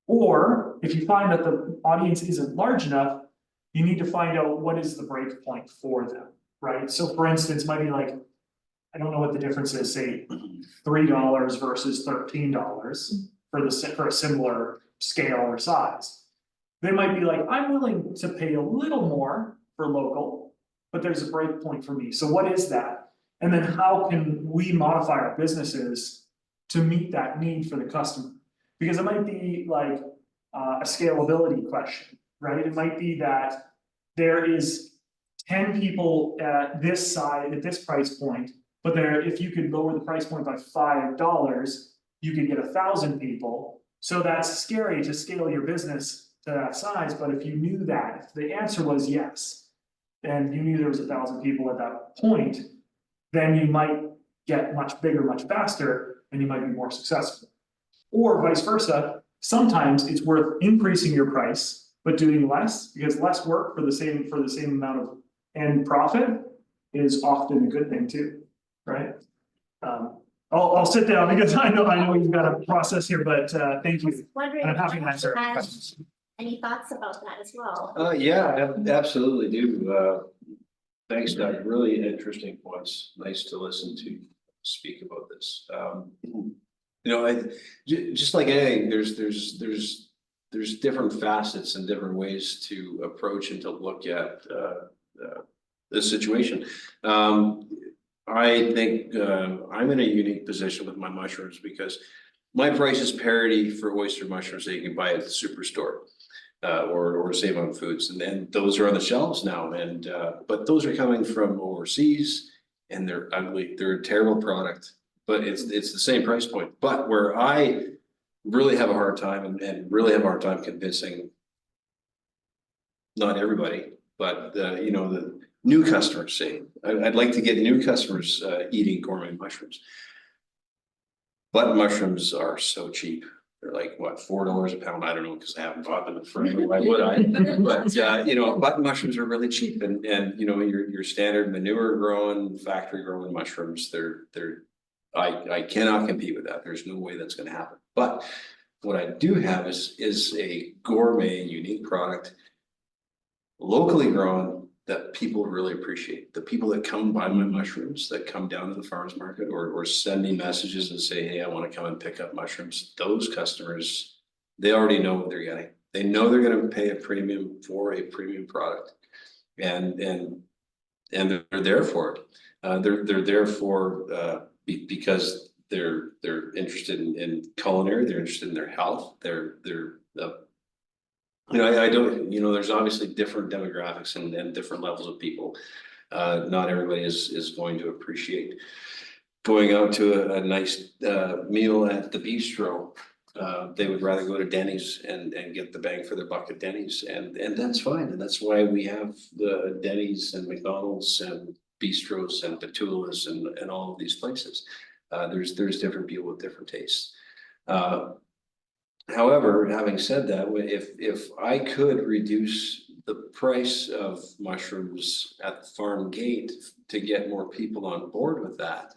Or if you find that the audience isn't large enough, you need to find out what is the break point for them, right? So for instance, might be like, I don't know what the difference is, say $3 versus $13 for a similar scale or size. They might be like, I'm willing to pay a little more for local, but there's a break point for me. So what is that? And then how can we modify our businesses to meet that need for the customer? Because it might be like a scalability question, right? It might be that there is 10 people at this side, at this price point, but there, if you could lower the price point by $5, you could get 1,000 people. So that's scary to scale your business to that size, but if you knew that, if the answer was yes, and you knew there was 1,000 people at that point, then you might get much bigger, much faster, and you might be more successful. Or vice versa, sometimes it's worth increasing your price, but doing less, because less work for the same amount of end profit is often a good thing too, right? I'll sit down because I know you've got a process here, but thank you. Wondering And I'm if happy to you answer had questions. any thoughts about that as well? Yeah, I absolutely do. Thanks, Doug. Really interesting points. Nice to listen to speak about this. You know, just like anything, there's different facets and different ways to approach and to look at this situation. I think I'm in a unique position with my mushrooms because my price is parity for oyster mushrooms that you can buy at the superstore. Or Save on Foods, and then those are on the shelves now. And but those are coming from overseas, and they're ugly. They're a terrible product, but it's the same price point. But where I really have a hard time and really have a hard time convincing, not everybody, but you know, the new customers say, I'd like to get new customers eating gourmet mushrooms. Button mushrooms are so cheap. They're like, what, $4 a pound? I don't know, because I haven't bought them in forever. Why would I? But you know, button mushrooms are really cheap, and you know, your standard manure grown, factory grown mushrooms, I cannot compete with that. There's no way that's going to happen. But what I do have is a gourmet, unique product, locally grown, that people really appreciate. The people that come buy my mushrooms, that come down to the farmers market or send me messages and say, hey, I want to come and pick up mushrooms. Those customers, they already know what they're getting. They know they're going to pay a premium for a premium product. And they're there for it. They're there for because they're interested in culinary, they're interested in their health, they're you know, I don't, you know, there's obviously different demographics and different levels of people. Not everybody is going to appreciate going out to a nice meal at the bistro. They would rather go to Denny's and get the bang for their buck at Denny's, and that's fine. And that's why we have the Denny's and McDonald's and bistros and Petula's and all of these places. There's different people with different tastes. However, having said that, if I could reduce the price of mushrooms at the farm gate to get more people on board with that,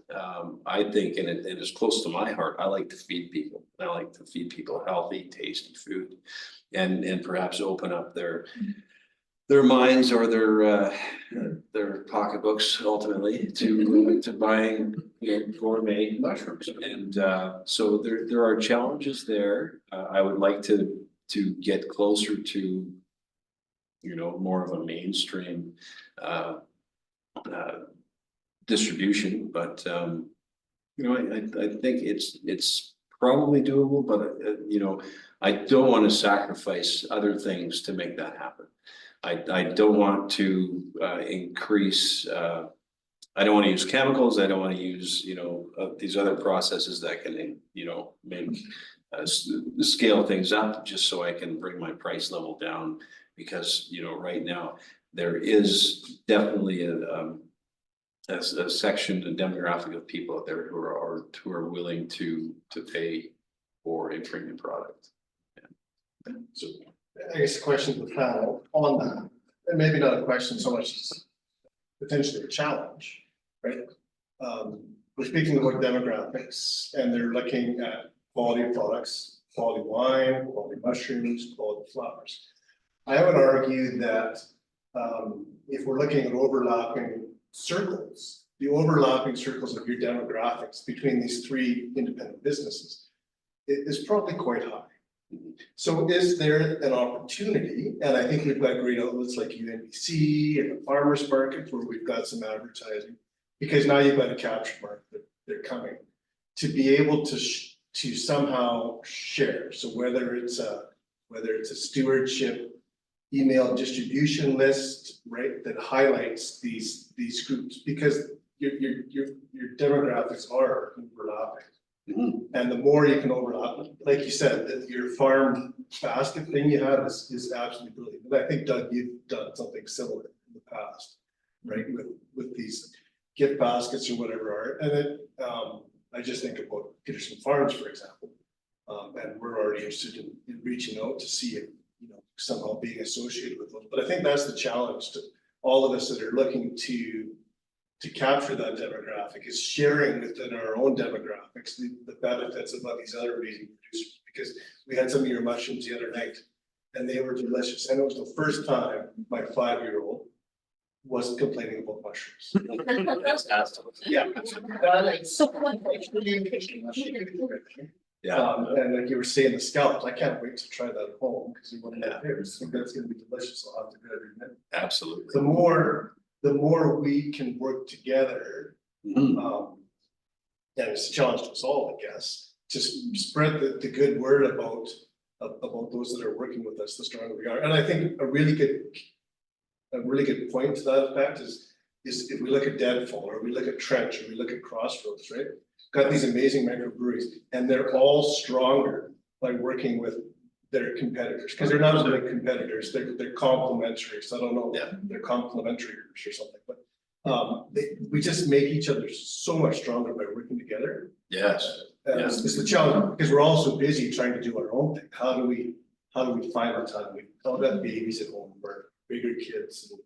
I think, and it is close to my heart, I like to feed people. I like to feed people healthy, tasty food, and perhaps open up their minds or their pocketbooks ultimately to buying, you know, gourmet mushrooms. And so there are challenges there. I would like to get closer to, you know, more of a mainstream distribution, but you know, I think it's probably doable, but you know, I don't want to sacrifice other things to make that happen. I don't want to increase, I don't want to use chemicals. I don't want to use, you know, these other processes that can, you know, make scale things up just so I can bring my price level down. Because, you know, right now there is definitely a section, a demographic of people out there who are willing to pay for a premium product. Yeah. So I guess the question to the panel on that, and maybe not a question so much as potentially a challenge, right? We're speaking about demographics, and they're looking at quality products, quality wine, quality mushrooms, quality flowers. I would argue that if we're looking at overlapping circles, the overlapping circles of your demographics between these three independent businesses is probably quite high. So is there an opportunity, and I think we've got great outlets like UNBC and the farmers market where we've got some advertising. Because now you've got a capture market, they're coming, to be able to somehow share. So whether it's a stewardship email distribution list, right, that highlights these groups, because your demographics are overlapping. And the more you can overlap, like you said, that your farm basket thing you have is absolutely brilliant. And I think, Doug, you've done something similar in the past, right, with these gift baskets or whatever are, and then I just think about Peterson Farms, for example. And we're already interested in reaching out to see if, somehow being associated with them. But I think that's the challenge to all of us that are looking to capture that demographic, is sharing within our own demographics the benefits of what these other amazing producers, because we had some of your mushrooms the other night and they were delicious. And it was the first time my 5-year-old wasn't complaining about mushrooms. Yeah. And like you were saying, the scallops, I can't wait to try that at home because you wouldn't have here. I think that's gonna be delicious. I'll have to do it every minute. Absolutely. The more we can work together, and it's a challenge to us all, I guess, to spread the good word about those that are working with us, the stronger we are. And I think a really good point to that effect is if we look at Deadfall, or we look at Trench, or we look at Crossroads, right? Got these amazing microbreweries, and they're all stronger by working with their competitors, because they're not really competitors, they're complementary. So I don't know, they're complementary or something, but we just make each other so much stronger by working together. Yes. It's the challenge, because we're all so busy trying to do our own thing. How do we find the time? We all got babies at home, or bigger kids, and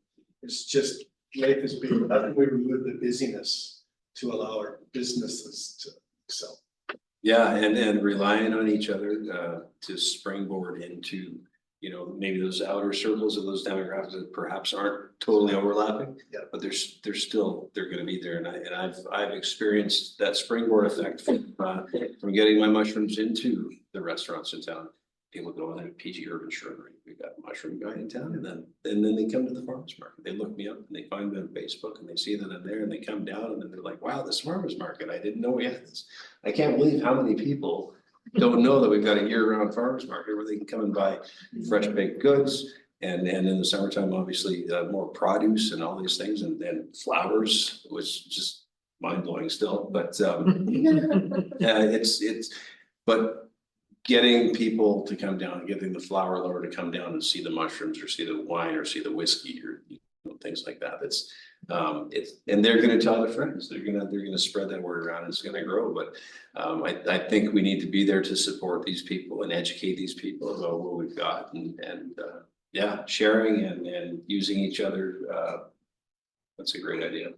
it's just, life is big. How can we remove the busyness to allow our businesses to excel? Yeah, and relying on each other to springboard into, maybe those outer circles of those demographics that perhaps aren't totally overlapping. Yeah. But they're gonna be there, and I've experienced that springboard effect from getting my mushrooms into the restaurants in town. People go in at PG Urban Shrubbery, we've got a mushroom guy in town, and then they come to the farmers market. They look me up and they find me on Facebook and they see that I'm there, and they come down and then they're like, wow, this farmers market, I didn't know we had this. I can't believe how many people don't know that we've got a year-round farmers market where they can come and buy fresh baked goods. And in the summertime, obviously, more produce and all these things, and then flowers was just mind blowing still, but but getting people to come down, getting the flower lover to come down and see the mushrooms, or see the wine, or see the whiskey, or things like that. And they're gonna tell their friends, they're gonna spread that word around, and it's gonna grow. But I think we need to be there to support these people and educate these people about what we've got, and sharing and using each other. That's a great idea.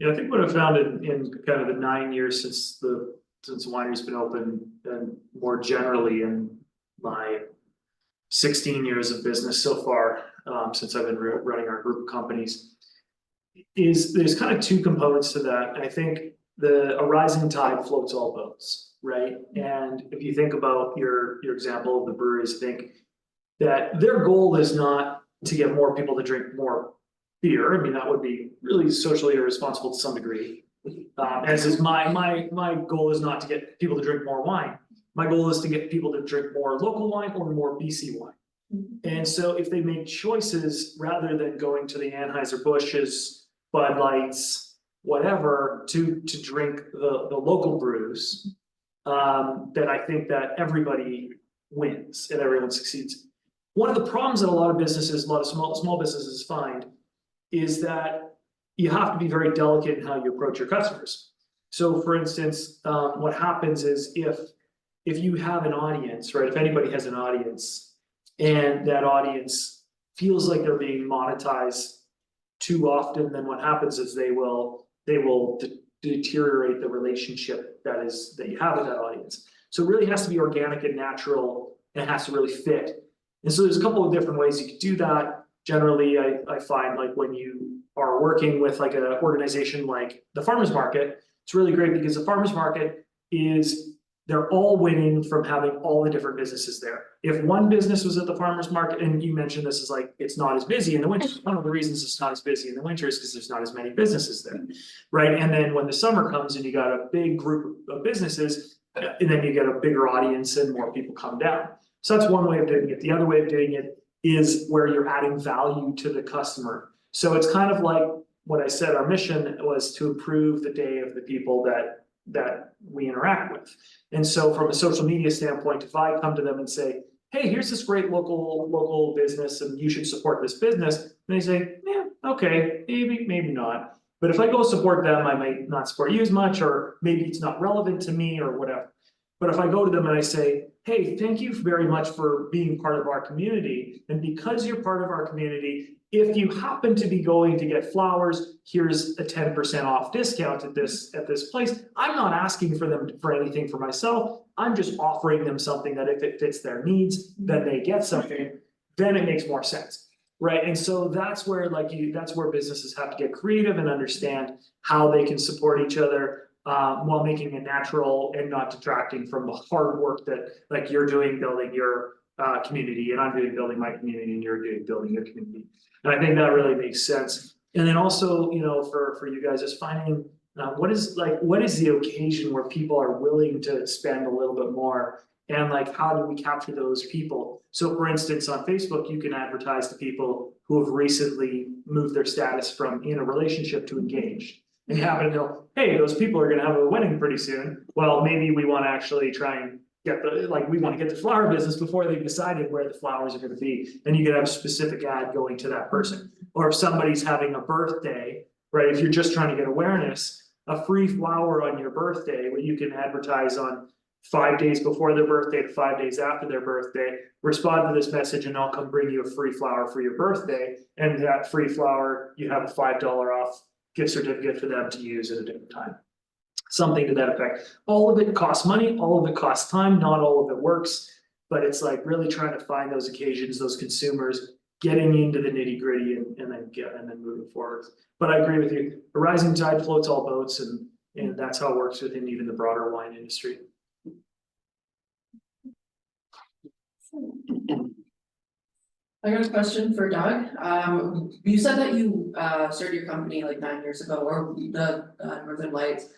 Yeah, I think what I've found in kind of the 9 years since the winery's been open, and more generally in my 16 years of business so far, since I've been running our group of companies, is there's kind of two components to that. I think a rising tide floats all boats, right? And if you think about your example of the breweries, I think that their goal is not to get more people to drink more beer. I mean, that would be really socially irresponsible to some degree. As is my goal is not to get people to drink more wine. My goal is to get people to drink more local wine or more BC wine. And so if they make choices rather than going to the Anheuser-Busch's, Bud Lights, whatever, to drink the local brews, then I think that everybody wins and everyone succeeds. One of the problems that a lot of businesses, a lot of small businesses find, is that you have to be very delicate in how you approach your customers. So for instance, what happens is if you have an audience, right, if anybody has an audience, and that audience feels like they're being monetized too often, then what happens is they will deteriorate the relationship that you have with that audience. So it really has to be organic and natural, and it has to really fit. And so there's a couple of different ways you could do that. Generally, I find, like, when you are working with like an organization like the farmers market, it's really great because the farmers market is they're all winning from having all the different businesses there. If one business was at the farmer's market, and you mentioned this is like, it's not as busy in the winter, one of the reasons it's not as busy in the winter is because there's not as many businesses there. Right, and then when the summer comes and you got a big group of businesses, and then you get a bigger audience and more people come down. So that's one way of doing it. The other way of doing it is where you're adding value to the customer. So it's kind of like what I said, our mission was to improve the day of the people that we interact with. And so from a social media standpoint, if I come to them and say, hey, here's this great local business and you should support this business, and they say, yeah, okay, maybe not. But if I go support them, I might not support you as much, or maybe it's not relevant to me or whatever. But if I go to them and I say, hey, thank you very much for being part of our community. And because you're part of our community, if you happen to be going to get flowers, here's a 10% off discount at this place. I'm not asking for them for anything for myself. I'm just offering them something that if it fits their needs, then they get something, then it makes more sense. Right, and so that's where that's where businesses have to get creative and understand how they can support each other. While making it natural and not detracting from the hard work that like you're doing building your community and I'm doing building my community and you're doing building your community. And I think that really makes sense. And then also, you know, for you guys is finding what is the occasion where people are willing to spend a little bit more, and like how do we capture those people? So for instance, on Facebook, you can advertise to people who have recently moved their status from in a relationship to engaged. And you happen to know, hey, those people are gonna have a wedding pretty soon. Well, maybe we wanna actually try and get we wanna get the flower business before they've decided where the flowers are gonna be. And you can have a specific ad going to that person. Or if somebody's having a birthday, right, if you're just trying to get awareness, a free flower on your birthday, where you can advertise on 5 days before their birthday to 5 days after their birthday, respond to this message and I'll come bring you a free flower for your birthday. And that free flower, you have a $5 off gift certificate for them to use at a different time. Something to that effect. All of it costs money, all of it costs time, not all of it works, but it's like really trying to find those occasions, those consumers, getting into the nitty gritty and then moving forward. But I agree with you, a rising tide floats all boats, and that's how it works within even the broader wine industry. I got a question for Doug. You said that you started your company like 9 years ago, or the Northern Lights.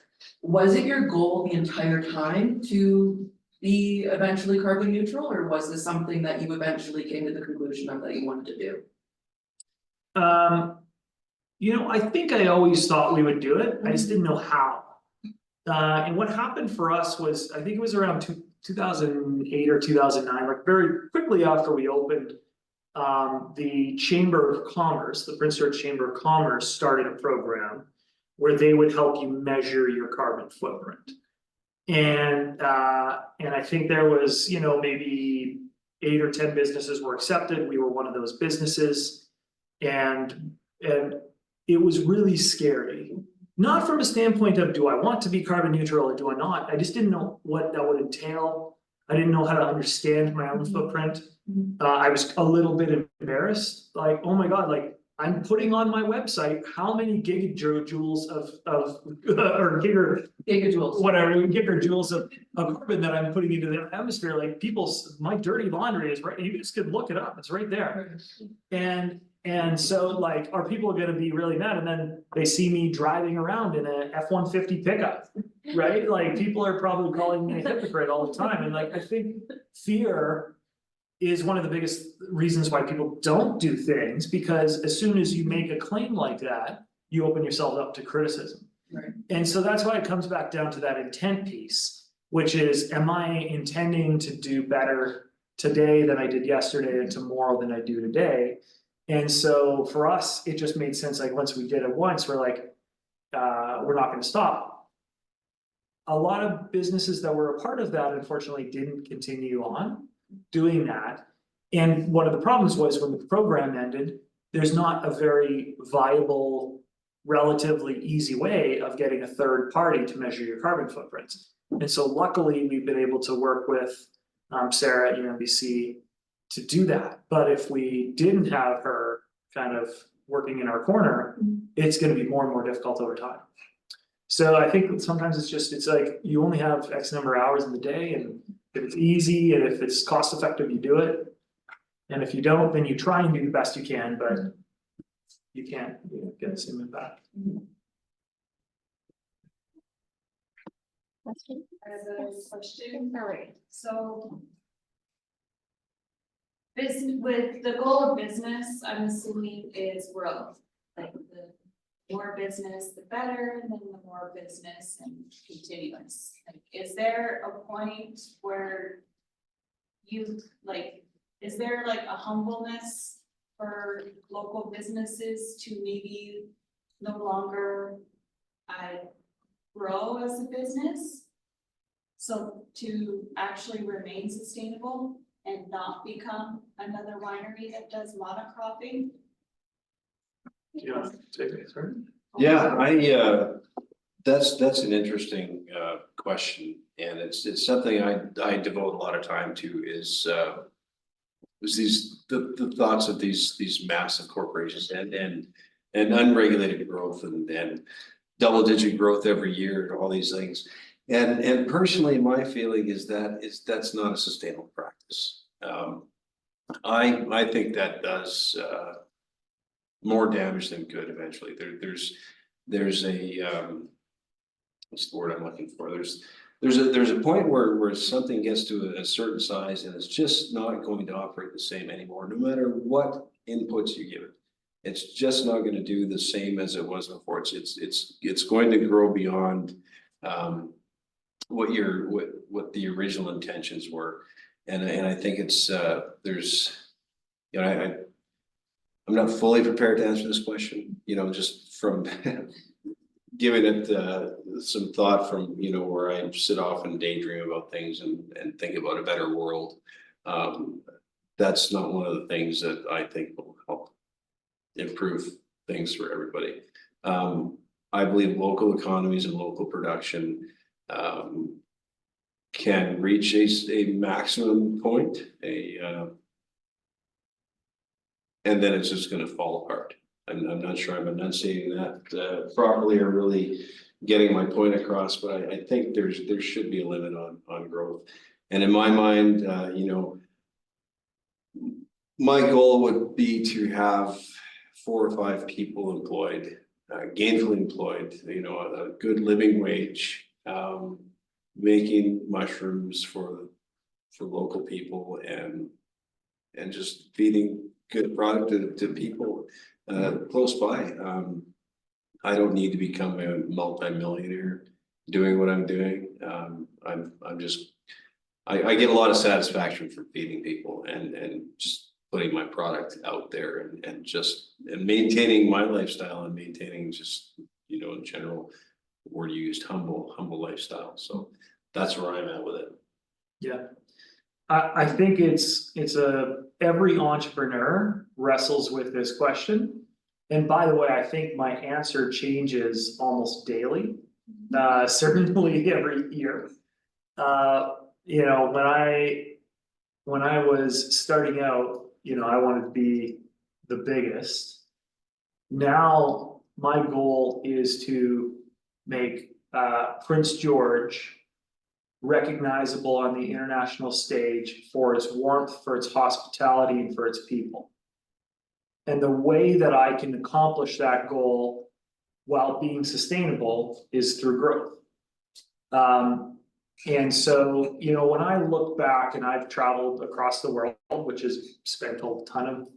Was it your goal the entire time to be eventually carbon neutral, or was this something that you eventually came to the conclusion of that you wanted to do? You know, I think I always thought we would do it. I just didn't know how. And what happened for us was, I think it was around 2008 or 2009, like very quickly after we opened. The Chamber of Commerce, the Prince George Chamber of Commerce started a program where they would help you measure your carbon footprint. And I think there was, you know, maybe 8 or 10 businesses were accepted. We were one of those businesses. And it was really scary. Not from a standpoint of, do I want to be carbon neutral or do I not? I just didn't know what that would entail. I didn't know how to understand my own footprint. I was a little bit embarrassed, like, oh my God, like I'm putting on my website how many gigajoules of or Gigajoules. whatever, gigajoules of carbon that I'm putting into the atmosphere. Like my dirty laundry is right, you just could look it up, it's right there. And so like, are people gonna be really mad? And then they see me driving around in a F-150 pickup, right? Like people are probably calling me a hypocrite all the time. And like, I think fear is one of the biggest reasons why people don't do things, because as soon as you make a claim like that, you open yourself up to criticism. Right. And so that's why it comes back down to that intent piece, which is, am I intending to do better today than I did yesterday and tomorrow than I do today? And so for us, it just made sense. Like once we did it once, we're like, we're not gonna stop. A lot of businesses that were a part of that, unfortunately, didn't continue on doing that. And one of the problems was when the program ended, there's not a very viable, relatively easy way of getting a third party to measure your carbon footprints. And so luckily, we've been able to work with Sarah at UNBC to do that. But if we didn't have her kind of working in our corner, it's gonna be more and more difficult over time. So I think sometimes it's like you only have X number of hours in the day, and if it's easy and if it's cost effective, you do it. And if you don't, then you try and do the best you can, but you can't, get the same impact. Question? I have a question, Valerie. so. With the goal of business, I'm assuming is growth, like the more business, the better, and then the more business and continuous. Like, is there a point where you, like, is there like a humbleness for local businesses to maybe no longer grow as a business? So to actually remain sustainable and not become another winery that does monocropping? You know, take it, sorry. Yeah, that's an interesting question, and it's something I devote a lot of time to is the thoughts of these massive corporations and unregulated growth and double-digit growth every year and all these things. And personally, my feeling is that's not a sustainable practice. I think that does more damage than good eventually. There's a what's the word I'm looking for? There's a point where something gets to a certain size and it's just not going to operate the same anymore, no matter what inputs you give it. It's just not going to do the same as it was before. It's going to grow beyond what the original intentions were, and I think it's there's, you know, I'm not fully prepared to answer this question, you know, just from giving it some thought from, you know, where I sit off and daydream about things and think about a better world. That's not one of the things that I think will help improve things for everybody. I believe local economies and local production can reach a maximum point, and then it's just going to fall apart. I'm not sure I'm enunciating that properly or really getting my point across, but I think there should be a limit on growth. And in my mind, you know, my goal would be to have 4 or 5 people employed, gainfully employed, you know, a good living wage, making mushrooms for local people and just feeding good product to people close by. I don't need to become a multi-millionaire doing what I'm doing. I'm just I get a lot of satisfaction from feeding people and just putting my product out there and maintaining my lifestyle and maintaining just, you know, in general, the word you used, humble lifestyle. So that's where I'm at with it. Yeah. I think it's every entrepreneur wrestles with this question. And by the way, I think my answer changes almost daily, certainly every year. You know, when I was starting out, you know, I wanted to be the biggest. Now my goal is to make Prince George recognizable on the international stage for its warmth, for its hospitality, and for its people. And the way that I can accomplish that goal while being sustainable is through growth. And so, you know, when I look back and I've traveled across the world, which has spent a ton of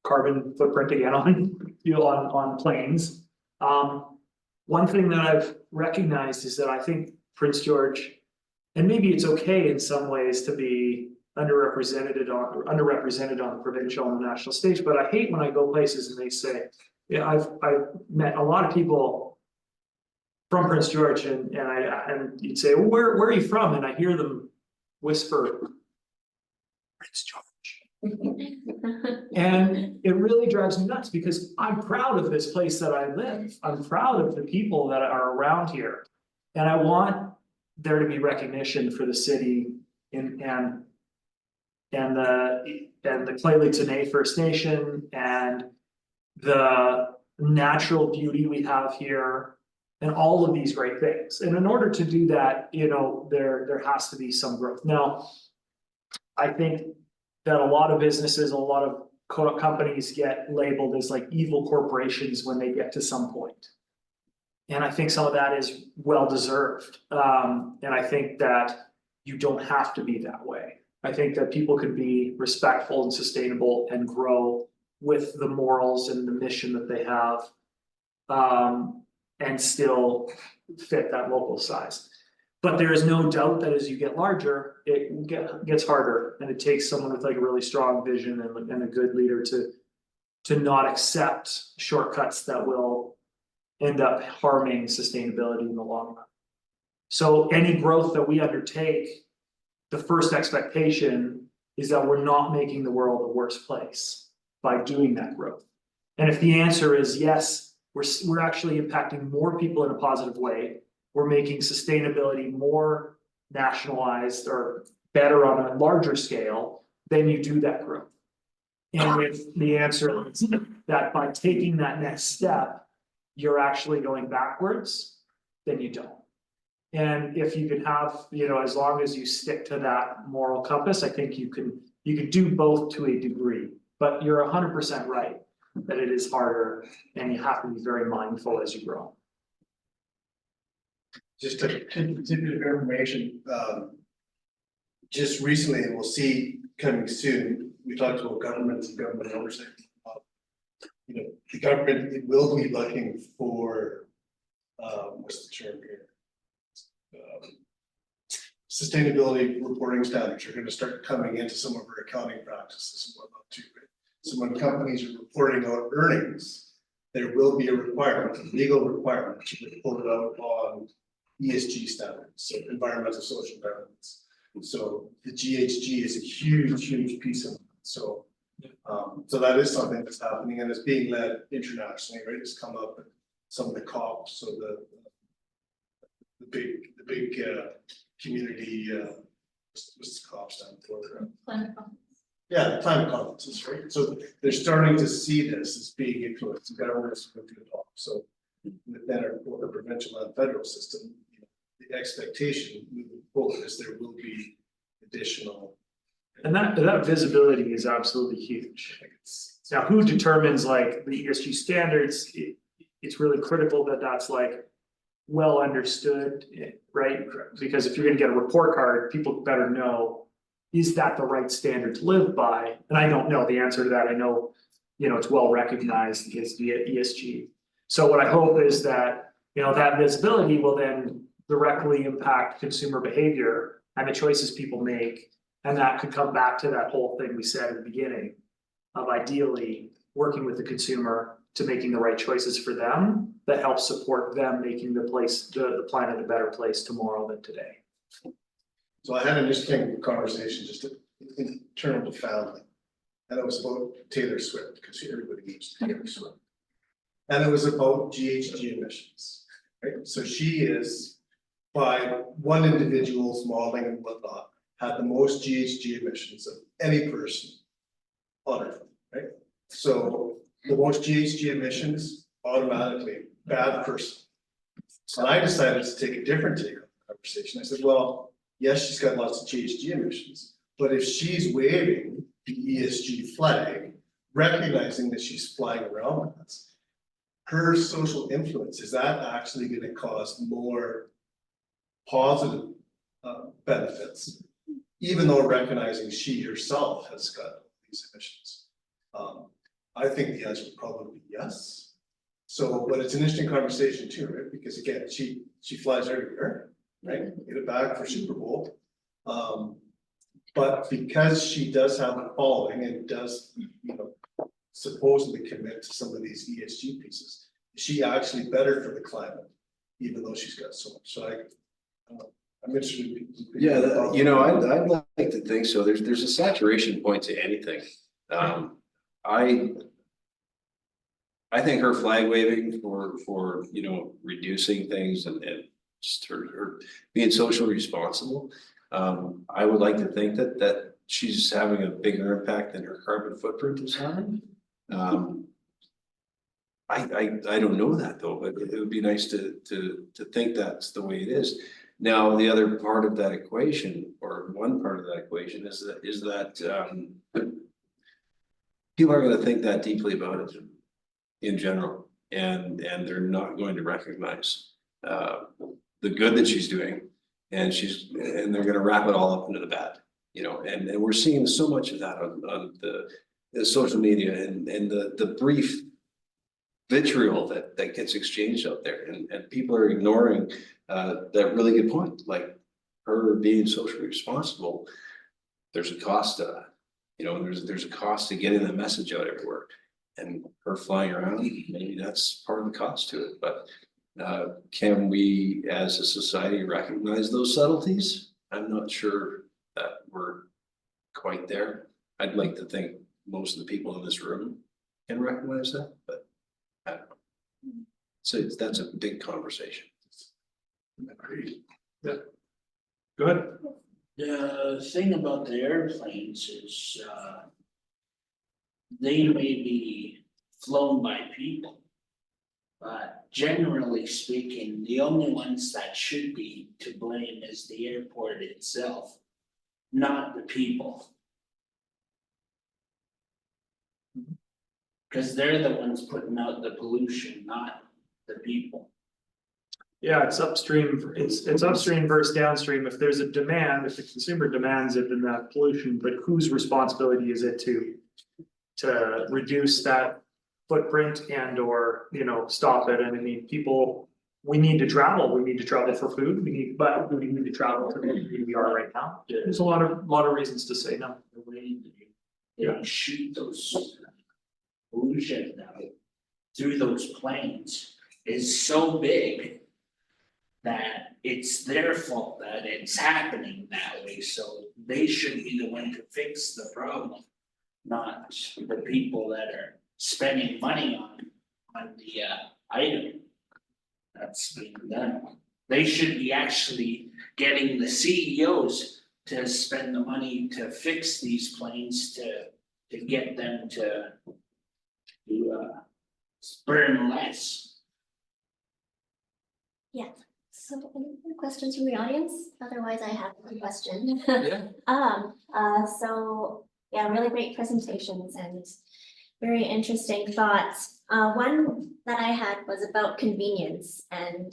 carbon footprint again on, you know, on planes. One thing that I've recognized is that I think Prince George, and maybe it's okay in some ways to be underrepresented on the provincial and the national stage, but I hate when I go places and they say, yeah, I've met a lot of people from Prince George and you'd say, well, where are you from? And I hear them whisper, Prince George. And it really drives me nuts because I'm proud of this place that I live. I'm proud of the people that are around here. And I want there to be recognition for the city and the Clay-Tenay First Nation and the natural beauty we have here. and all of these great things. And in order to do that, you know, there has to be some growth. Now, I think that a lot of businesses, a lot of companies get labeled as like evil corporations when they get to some point. And I think some of that is well deserved. And I think that you don't have to be that way. I think that people could be respectful and sustainable and grow with the morals and the mission that they have. And still fit that local size. But there is no doubt that as you get larger, it gets harder, and it takes someone with like a really strong vision and a good leader to not accept shortcuts that will end up harming sustainability in the long run. So any growth that we undertake, the first expectation is that we're not making the world a worse place by doing that growth. And if the answer is yes, we're actually impacting more people in a positive way. We're making sustainability more nationalized or better on a larger scale, then you do that growth. And if the answer is that by taking that next step, you're actually going backwards, then you don't. And if you can have, you know, as long as you stick to that moral compass, I think you can do both to a degree. But you're 100% right that it is harder, and you have to be very mindful as you grow. Just a tidbit of information, just recently, and we'll see coming soon, we talked about governments and government oversight. You know, the government, it will be looking for, what's the term here? Sustainability reporting standards are gonna start coming into some of our accounting practices and whatnot too, right? So when companies are reporting out earnings, there will be a requirement, a legal requirement to report it out on ESG standards, so environmental social governance. So the GHG is a huge piece of it. So, so that is something that's happening and it's being led internationally, right? It's come up at some of the COPs, so the big community, what's the COP stand for? Yeah, the climate conferences, right? So they're starting to see this as being influenced, and governments are going to adopt. So within our both the provincial and federal system, you know, the expectation moving forward is there will be additional. And that visibility is absolutely huge. Now, who determines like the ESG standards? It's really critical that that's like well understood, right? Because if you're gonna get a report card, people better know, is that the right standard to live by? And I don't know the answer to that. I know, you know, it's well recognized as the ESG. So what I hope is that, you know, that visibility will then directly impact consumer behavior and the choices people make. And that could come back to that whole thing we said at the beginning of ideally working with the consumer to making the right choices for them that help support them making the planet a better place tomorrow than today. So I had an interesting conversation just internal to family, and it was about Taylor Swift, because everybody knows Taylor Swift. And it was about GHG emissions, right? So she is, by one individual's modeling and whatnot, had the most GHG emissions of any person on Earth, right? So the most GHG emissions, automatically, bad person. And I decided to take a different take on the conversation. I said, well, yes, she's got lots of GHG emissions, but if she's waving the ESG flag, recognizing that she's flying around with us, her social influence, is that actually going to cause more positive benefits, even though recognizing she herself has got these emissions? I think the answer would probably be yes. So, but it's an interesting conversation too, right? Because again, she flies everywhere, right? Get it back for Super Bowl. But because she does have a following and does, you know, supposedly commit to some of these ESG pieces, is she actually better for the climate, even though she's got so much? So I'm interested in. Yeah, you know, I'd like to think so. There's a saturation point to anything. I think her flag waving for you know, reducing things and just her being socially responsible. I would like to think that she's having a bigger impact than her carbon footprint is having. I don't know that though, but it would be nice to think that's the way it is. Now, the other part of that equation, or one part of that equation is that people are gonna think that deeply about it in general, and they're not going to recognize the good that she's doing, and they're gonna wrap it all up into the bad, you know, and we're seeing so much of that on the social media and the brief vitriol that gets exchanged out there, and people are ignoring that really good point, like her being socially responsible. There's a cost to that, you know, there's a cost to getting that message out everywhere, and her flying around, maybe that's part of the cost to it, but can we as a society recognize those subtleties? I'm not sure that we're quite there. I'd like to think most of the people in this room can recognize that, but I don't know. So that's a big conversation. Agreed. Yeah. Go ahead. The thing about the airplanes is, they may be flown by people. But generally speaking, the only ones that should be to blame is the airport itself, not the people. Cause they're the ones putting out the pollution, not the people. Yeah, it's upstream, it's upstream versus downstream. If there's a demand, if the consumer demands it, then that pollution, but whose responsibility is it to reduce that footprint and or, you know, stop it? And I mean, people, we need to travel for food, but we need to travel to where we are right now. There's a lot of reasons to say no. The way they shoot those pollution out through those planes is so big that it's their fault that it's happening that way, so they should be the one to fix the problem, not the people that are spending money on the item that's being done. They should be actually getting the CEOs to spend the money to fix these planes to get them to burn less. Yeah, so any other questions from the audience? Otherwise, I have one question. Yeah. So, yeah, really great presentations and very interesting thoughts. One that I had was about convenience and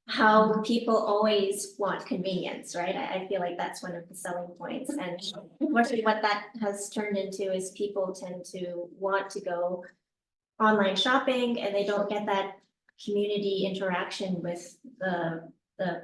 how people always want convenience, right? I feel like that's one of the selling points. And unfortunately, what that has turned into is people tend to want to go online shopping and they don't get that community interaction with the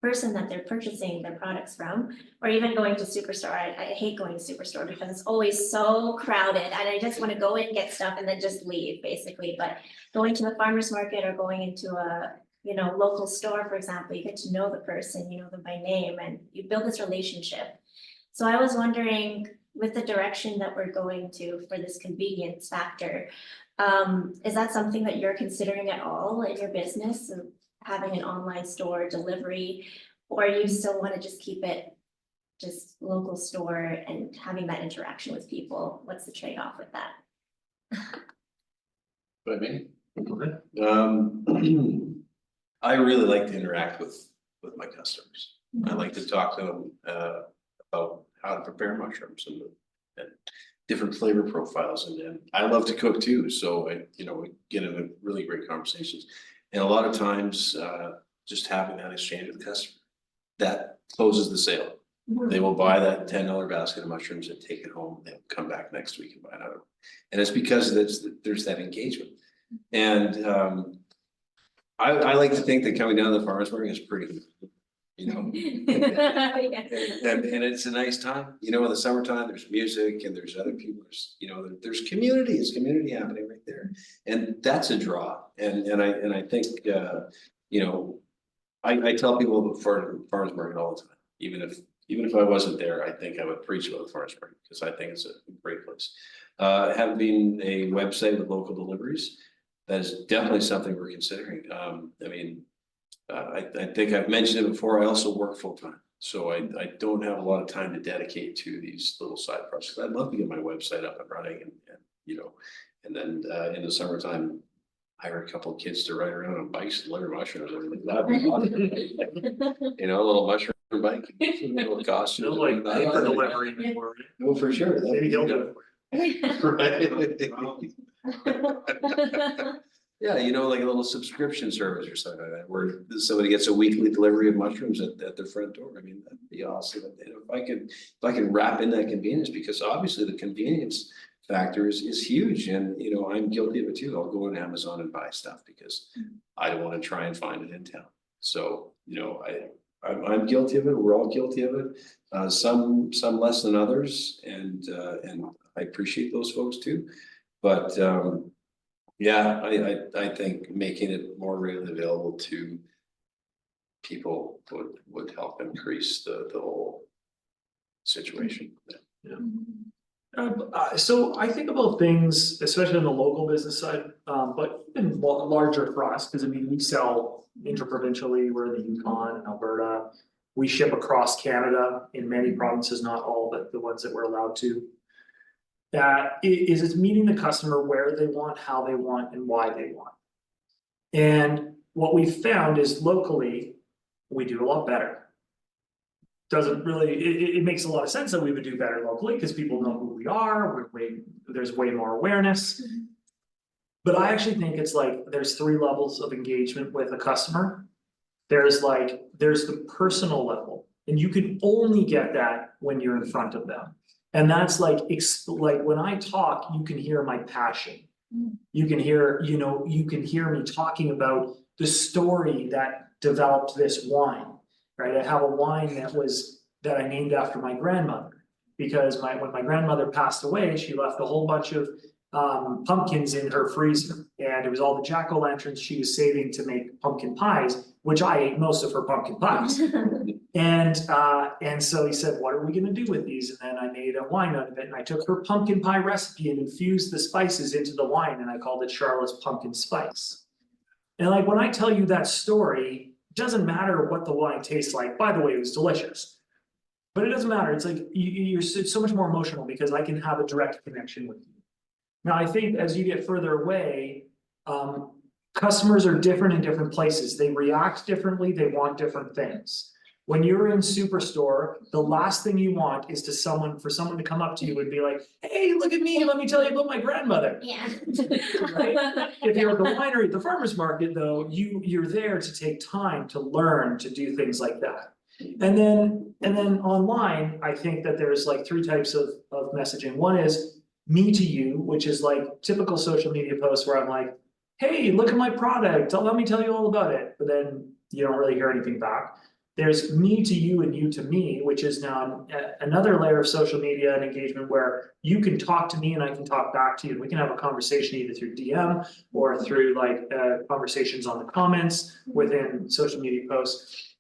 person that they're purchasing their products from, or even going to Superstore. I hate going to Superstore because it's always so crowded and I just want to go in, get stuff and then just leave basically. But going to the farmer's market or going into a, you know, local store, for example, you get to know the person, you know them by name and you build this relationship. So I was wondering, with the direction that we're going to for this convenience factor, is that something that you're considering at all in your business, of having an online store delivery, or you still want to just keep it just local store and having that interaction with people? What's the trade-off with that? But me? Okay. I really like to interact with my customers. I like to talk to them about how to prepare mushrooms and different flavor profiles, and I love to cook too, so we get into really great conversations. And a lot of times, just having that exchange with the customer, that closes the sale. They will buy that $10 basket of mushrooms and take it home, they'll come back next week and buy another one. And it's because there's that engagement. And I like to think that coming down to the farmer's market is pretty, you know. And it's a nice time, you know, in the summertime, there's music and there's other people, there's community, it's community happening right there. And that's a draw. And I think, I tell people about farmer's market all the time, even if I wasn't there, I think I would preach about the farmer's market because I think it's a great place. Having a website with local deliveries, that is definitely something we're considering. I think I've mentioned it before, I also work full-time, so I don't have a lot of time to dedicate to these little side projects. I'd love to get my website up and running and then in the summertime, hire a couple of kids to ride around on bikes and deliver mushrooms. That'd be awesome. You know, a little mushroom bike, a little costume. Feels like paper delivery before. Oh, for sure. That'd Maybe be he'll good. do Right. Yeah, you know, like a little subscription service or something like that, where somebody gets a weekly delivery of mushrooms at their front door. I mean, that'd be awesome. And if I can wrap in that convenience, because obviously the convenience factor is huge. And, you know, I'm guilty of it too. I'll go on Amazon and buy stuff because I don't want to try and find it in town. So, you know, I'm guilty of it. We're all guilty of it. Some less than others, and I appreciate those folks too. But yeah, I think making it more readily available to people would help increase the whole situation. So I think about things, especially on the local business side, but even larger for us, because I mean, we sell interprovincially, we're in the Yukon and Alberta. We ship across Canada in many provinces, not all, but the ones that we're allowed to. That it's meeting the customer where they want, how they want, and why they want. And what we found is locally, we do a lot better. Doesn't really, it makes a lot of sense that we would do better locally because people know who we are, there's way more awareness. But I actually think it's like, there's 3 levels of engagement with a customer. There's the personal level, and you can only get that when you're in front of them. And that's like when I talk, you can hear my passion. You can hear, you can hear me talking about the story that developed this wine, right? I have a wine that I named after my grandmother. Because when my grandmother passed away, she left a whole bunch of pumpkins in her freezer. And it was all the jack-o'-lanterns she was saving to make pumpkin pies, which I ate most of her pumpkin pies. And so he said, what are we gonna do with these? And then I made a wine out of it, and I took her pumpkin pie recipe and infused the spices into the wine, and I called it Charlotte's Pumpkin Spice. And like, when I tell you that story, it doesn't matter what the wine tastes like. By the way, it was delicious. But it doesn't matter. It's like, it's so much more emotional because I can have a direct connection with you. Now, I think as you get further away, customers are different in different places. They react differently. They want different things. When you're in Superstore, the last thing you want is for someone to come up to you and be like, hey, look at me, let me tell you about my grandmother. Yeah. Right? If you're at the winery, the farmer's market though, you're there to take time to learn to do things like that. And then online, I think that there's like 3 types of messaging. One is me to you, which is like typical social media posts where I'm like, hey, look at my product, let me tell you all about it. But then you don't really hear anything back. There's me to you and you to me, which is now another layer of social media and engagement where you can talk to me and I can talk back to you. We can have a conversation either through DM or through like conversations on the comments within social media posts.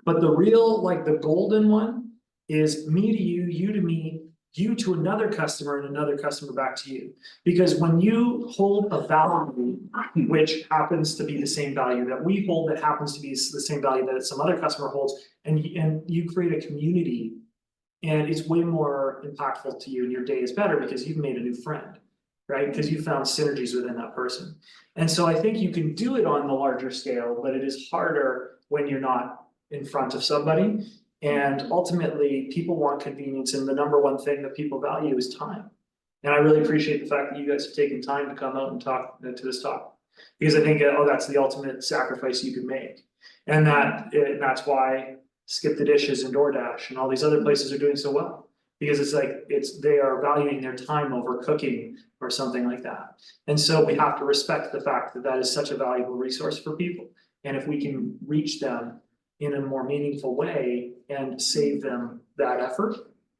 But the real, like the golden one is me to you, you to me, you to another customer and another customer back to you. Because when you hold a value, which happens to be the same value that we hold, that happens to be the same value that some other customer holds, and you create a community, and it's way more impactful to you and your day is better because you've made a new friend, right? Because you found synergies within that person. And so I think you can do it on the larger scale, but it is harder when you're not in front of somebody. And ultimately, people want convenience, and the number one thing that people value is time. And I really appreciate the fact that you guys have taken time to come out and talk to this talk. Because I think, that's the ultimate sacrifice you can make. And that's why Skip the Dishes and DoorDash and all these other places are doing so well. Because it's like, they are valuing their time over cooking or something like that. And so we have to respect the fact that that is such a valuable resource for people. And if we can reach them in a more meaningful way and save them that effort,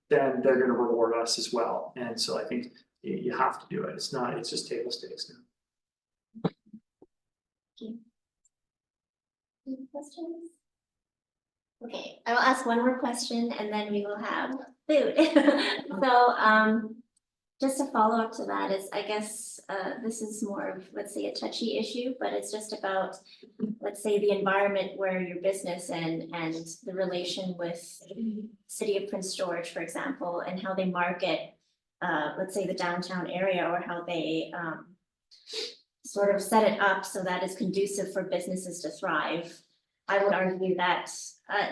then they're gonna reward us as well. And so I think you have to do it. It's just table stakes now. Any questions? Okay, I will ask one more question and then we will have food. So, just a follow up to that is, I guess, this is more of, let's say, a touchy issue, but it's just about, let's say, the environment where your business and the relation with City of Prince George, for example, and how they market, let's say, the downtown area, or how they sort of set it up so that it's conducive for businesses to thrive. I would argue that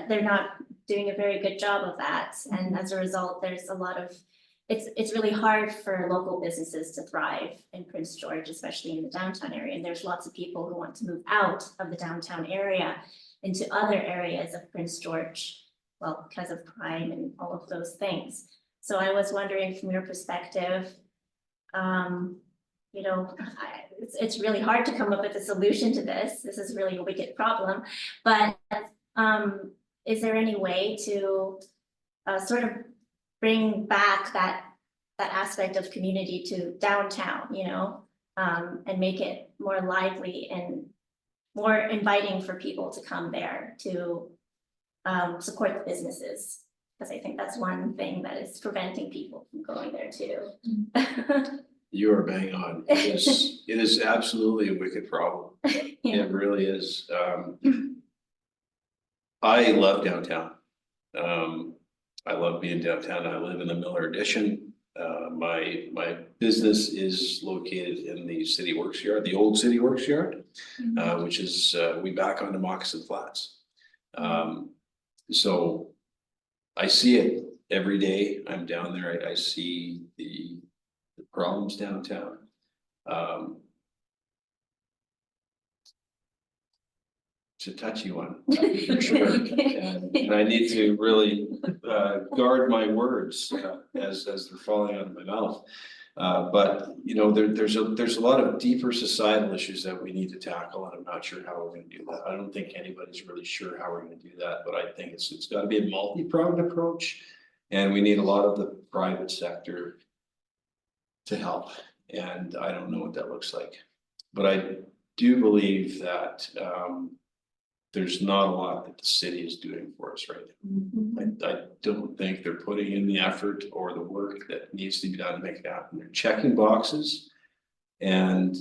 they're not doing a very good job of that, and as a result, there's a lot of, it's really hard for local businesses to thrive in Prince George, especially in the downtown area, and there's lots of people who want to move out of the downtown area into other areas of Prince George, well, because of crime and all of those things. So I was wondering from your perspective, you know, it's really hard to come up with a solution to this. This is really a wicked problem, but is there any way to sort of bring back that aspect of community to downtown, you know, and make it more lively and more inviting for people to come there to support the businesses? Because I think that's one thing that is preventing people from going there too. You are bang on. It is absolutely a wicked problem. Yeah. It really is. I love downtown. I love being downtown. I live in the Miller Addition. My business is located in the City Works Yard, the old City Works Yard, which is we back onto Moccasin Flats. So I see it every day. I'm down there. I see the problems downtown. It's a touchy one, for sure, and I need to really guard my words as they're falling out of my mouth. But you know, there's a lot of deeper societal issues that we need to tackle, and I'm not sure how we're going to do that. I don't think anybody's really sure how we're going to do that, but I think it's got to be a multi-pronged approach, and we need a lot of the private sector to help. And I don't know what that looks like, but I do believe that there's not a lot that the city is doing for us right now. I don't think they're putting in the effort or the work that needs to be done to make it happen. They're checking boxes, and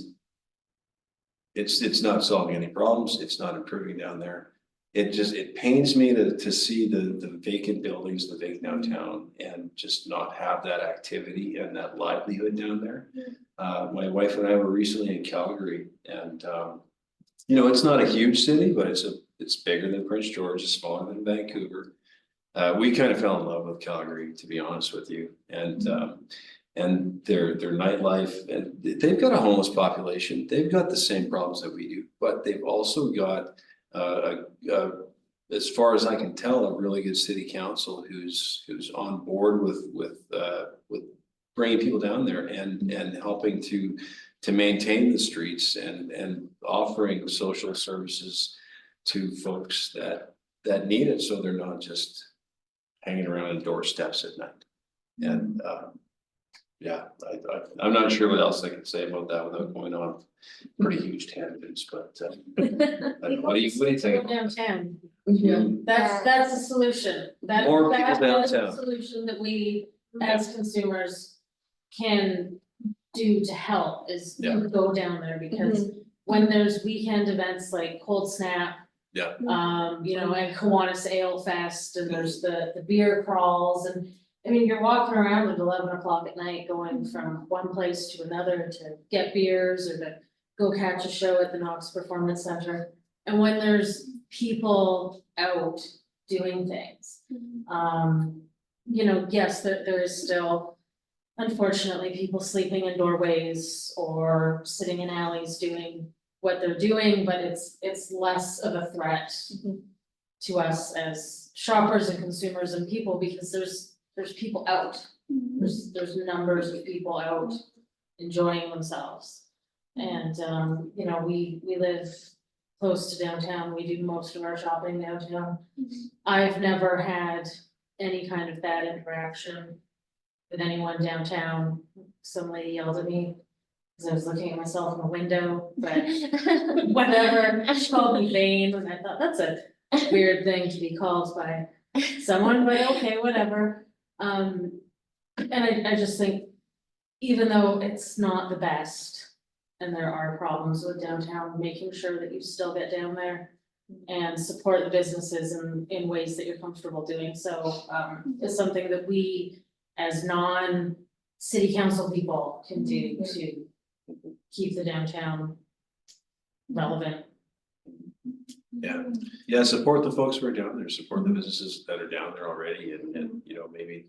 it's not solving any problems. It's not improving down there. It pains me to see the vacant buildings, the vacant downtown, and just not have that activity and that livelihood down there. My wife and I were recently in Calgary, and you know, it's not a huge city, but it's bigger than Prince George, it's smaller than Vancouver. We kind of fell in love with Calgary, to be honest with you, and their nightlife, and they've got a homeless population. They've got the same problems that we do, but they've also got as far as I can tell, a really good city council who's on board with bringing people down there and helping to maintain the streets and offering social services to folks that need it, so they're not just hanging around on doorsteps at night. And yeah, I'm not sure what else I can say about that without going on pretty huge tangents, but I don't know. What do you think? Go downtown, Yeah. that's the solution, More people that is the downtown. solution that we as consumers can do to help is Yeah. go down there, because when there's weekend events like Cold Snap. Yeah. You know, and Kiwanis Ale Fest, and there's the beer crawls, and I mean, you're walking around at 11 o'clock at night going from one place to another to get beers or to go catch a show at the Knox Performance Center. And when there's people out doing things, you know, yes, there is still unfortunately people sleeping in doorways or sitting in alleys doing what they're doing, but it's less of a threat to us as shoppers and consumers and people, because there's people out. There's numbers of people out enjoying themselves. And you know, we live close to downtown, we do most of our shopping downtown. I've never had any kind of bad interaction with anyone downtown. Some lady yelled at me because I was looking at myself in the window, but whatever, she called me vain, and I thought that's a weird thing to be called by someone, but okay, whatever. And I just think, even though it's not the best, and there are problems with downtown, making sure that you still get down there and support the businesses in ways that you're comfortable doing so, is something that we, as non-city council people, can do to keep the downtown relevant. Yeah, support the folks who are down there, support the businesses that are down there already and, you know, maybe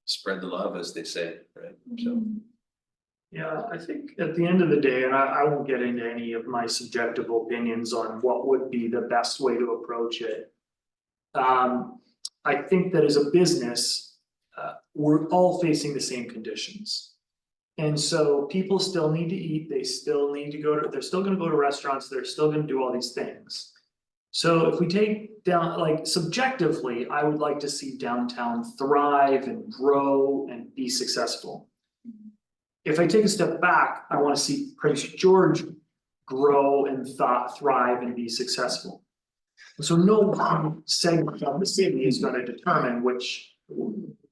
spread the love, as they say, right? So, Yeah, I think at the end of the day, and I won't get into any of my subjective opinions on what would be the best way to approach it. I think that as a business, we're all facing the same conditions. And so people still need to eat, they still need to they're still gonna go to restaurants, they're still gonna do all these things. So if we take down, like subjectively, I would like to see downtown thrive and grow and be successful. If I take a step back, I wanna see Prince George grow and thrive and be successful. So no one segment of the city is gonna determine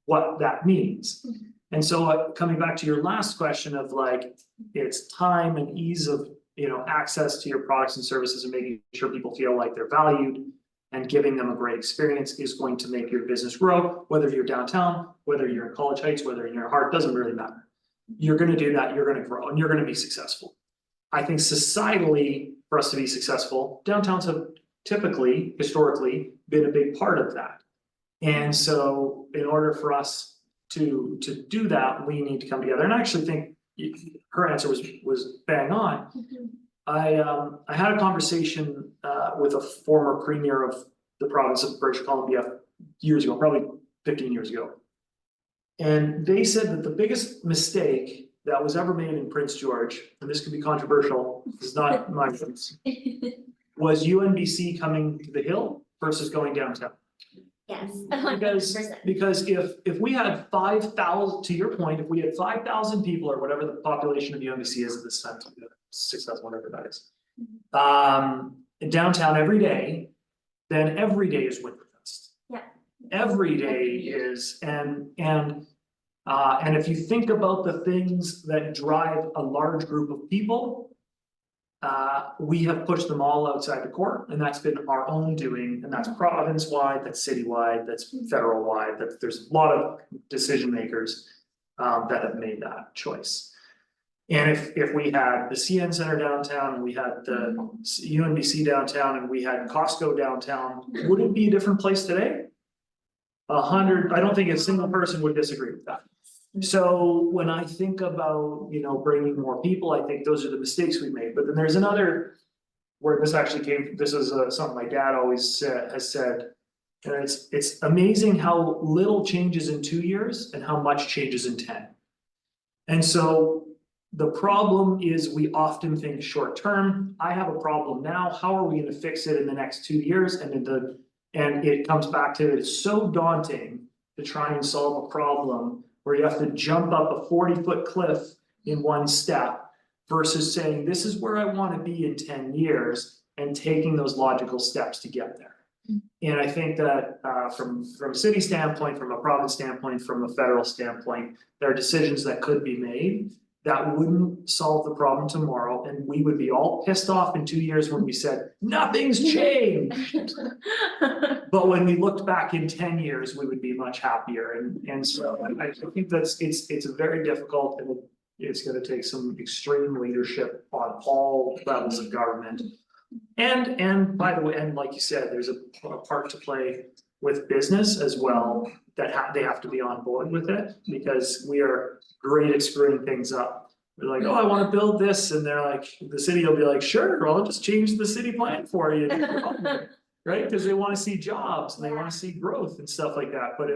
what that means. And so coming back to your last question of like, it's time and ease of, you know, access to your products and services and making sure people feel like they're valued and giving them a great experience is going to make your business grow, whether you're downtown, whether you're in College Heights, whether in your heart, doesn't really matter. You're gonna do that, you're gonna grow, and you're gonna be successful. I think societally, for us to be successful, downtowns have typically, historically, been a big part of that. And so in order for us to do that, we need to come together, and I actually think her answer was bang on. I had a conversation with a former premier of the province of British Columbia years ago, probably 15 years ago. And they said that the biggest mistake that was ever made in Prince George, and this could be controversial, this is not my words, was UNBC coming to the Hill versus going downtown. Yes, Because 100%. if we had 5,000, to your point, if we had 5,000 people or whatever the population of UNBC is at this time, 6,000, whatever that is. In downtown every day, then every day is Winterfest. Yeah. Every day is, and if you think about the things that drive a large group of people. We have pushed them all outside the court, and that's been our own doing, and that's province-wide, that's citywide, that's federal-wide, there's a lot of decision makers. That have made that choice. And if we had the CN Center downtown, and we had the UNBC downtown, and we had Costco downtown, would it be a different place today? 100, I don't think a single person would disagree with that. So when I think about, you know, bringing more people, I think those are the mistakes we made, but then there's another. Where this actually came, this is something my dad always has said. And it's amazing how little changes in 2 years and how much changes in 10. And so the problem is we often think short term, I have a problem now, how are we gonna fix it in the next 2 years? And it comes back to, it's so daunting to try and solve a problem where you have to jump up a 40-foot cliff in one step versus saying, this is where I want to be in 10 years and taking those logical steps to get there. And I think that from a city standpoint, from a province standpoint, from a federal standpoint, there are decisions that could be made that wouldn't solve the problem tomorrow, and we would be all pissed off in 2 years when we said, nothing's changed. But when we looked back in 10 years, we would be much happier, and so I think it's very difficult, and it's gonna take some extreme leadership on all levels of government. And by the way, and like you said, there's a part to play with business as well, that they have to be on board with it, because we are great at screwing things up. We're like, oh, I wanna build this, and they're like, the city will be like, sure, I'll just change the city plan for you. Right, cause they wanna see jobs and they wanna see growth and stuff like that, but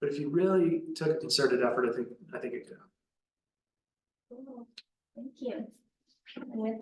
if you really took a concerted effort, I think it could. Cool. Thank you. And with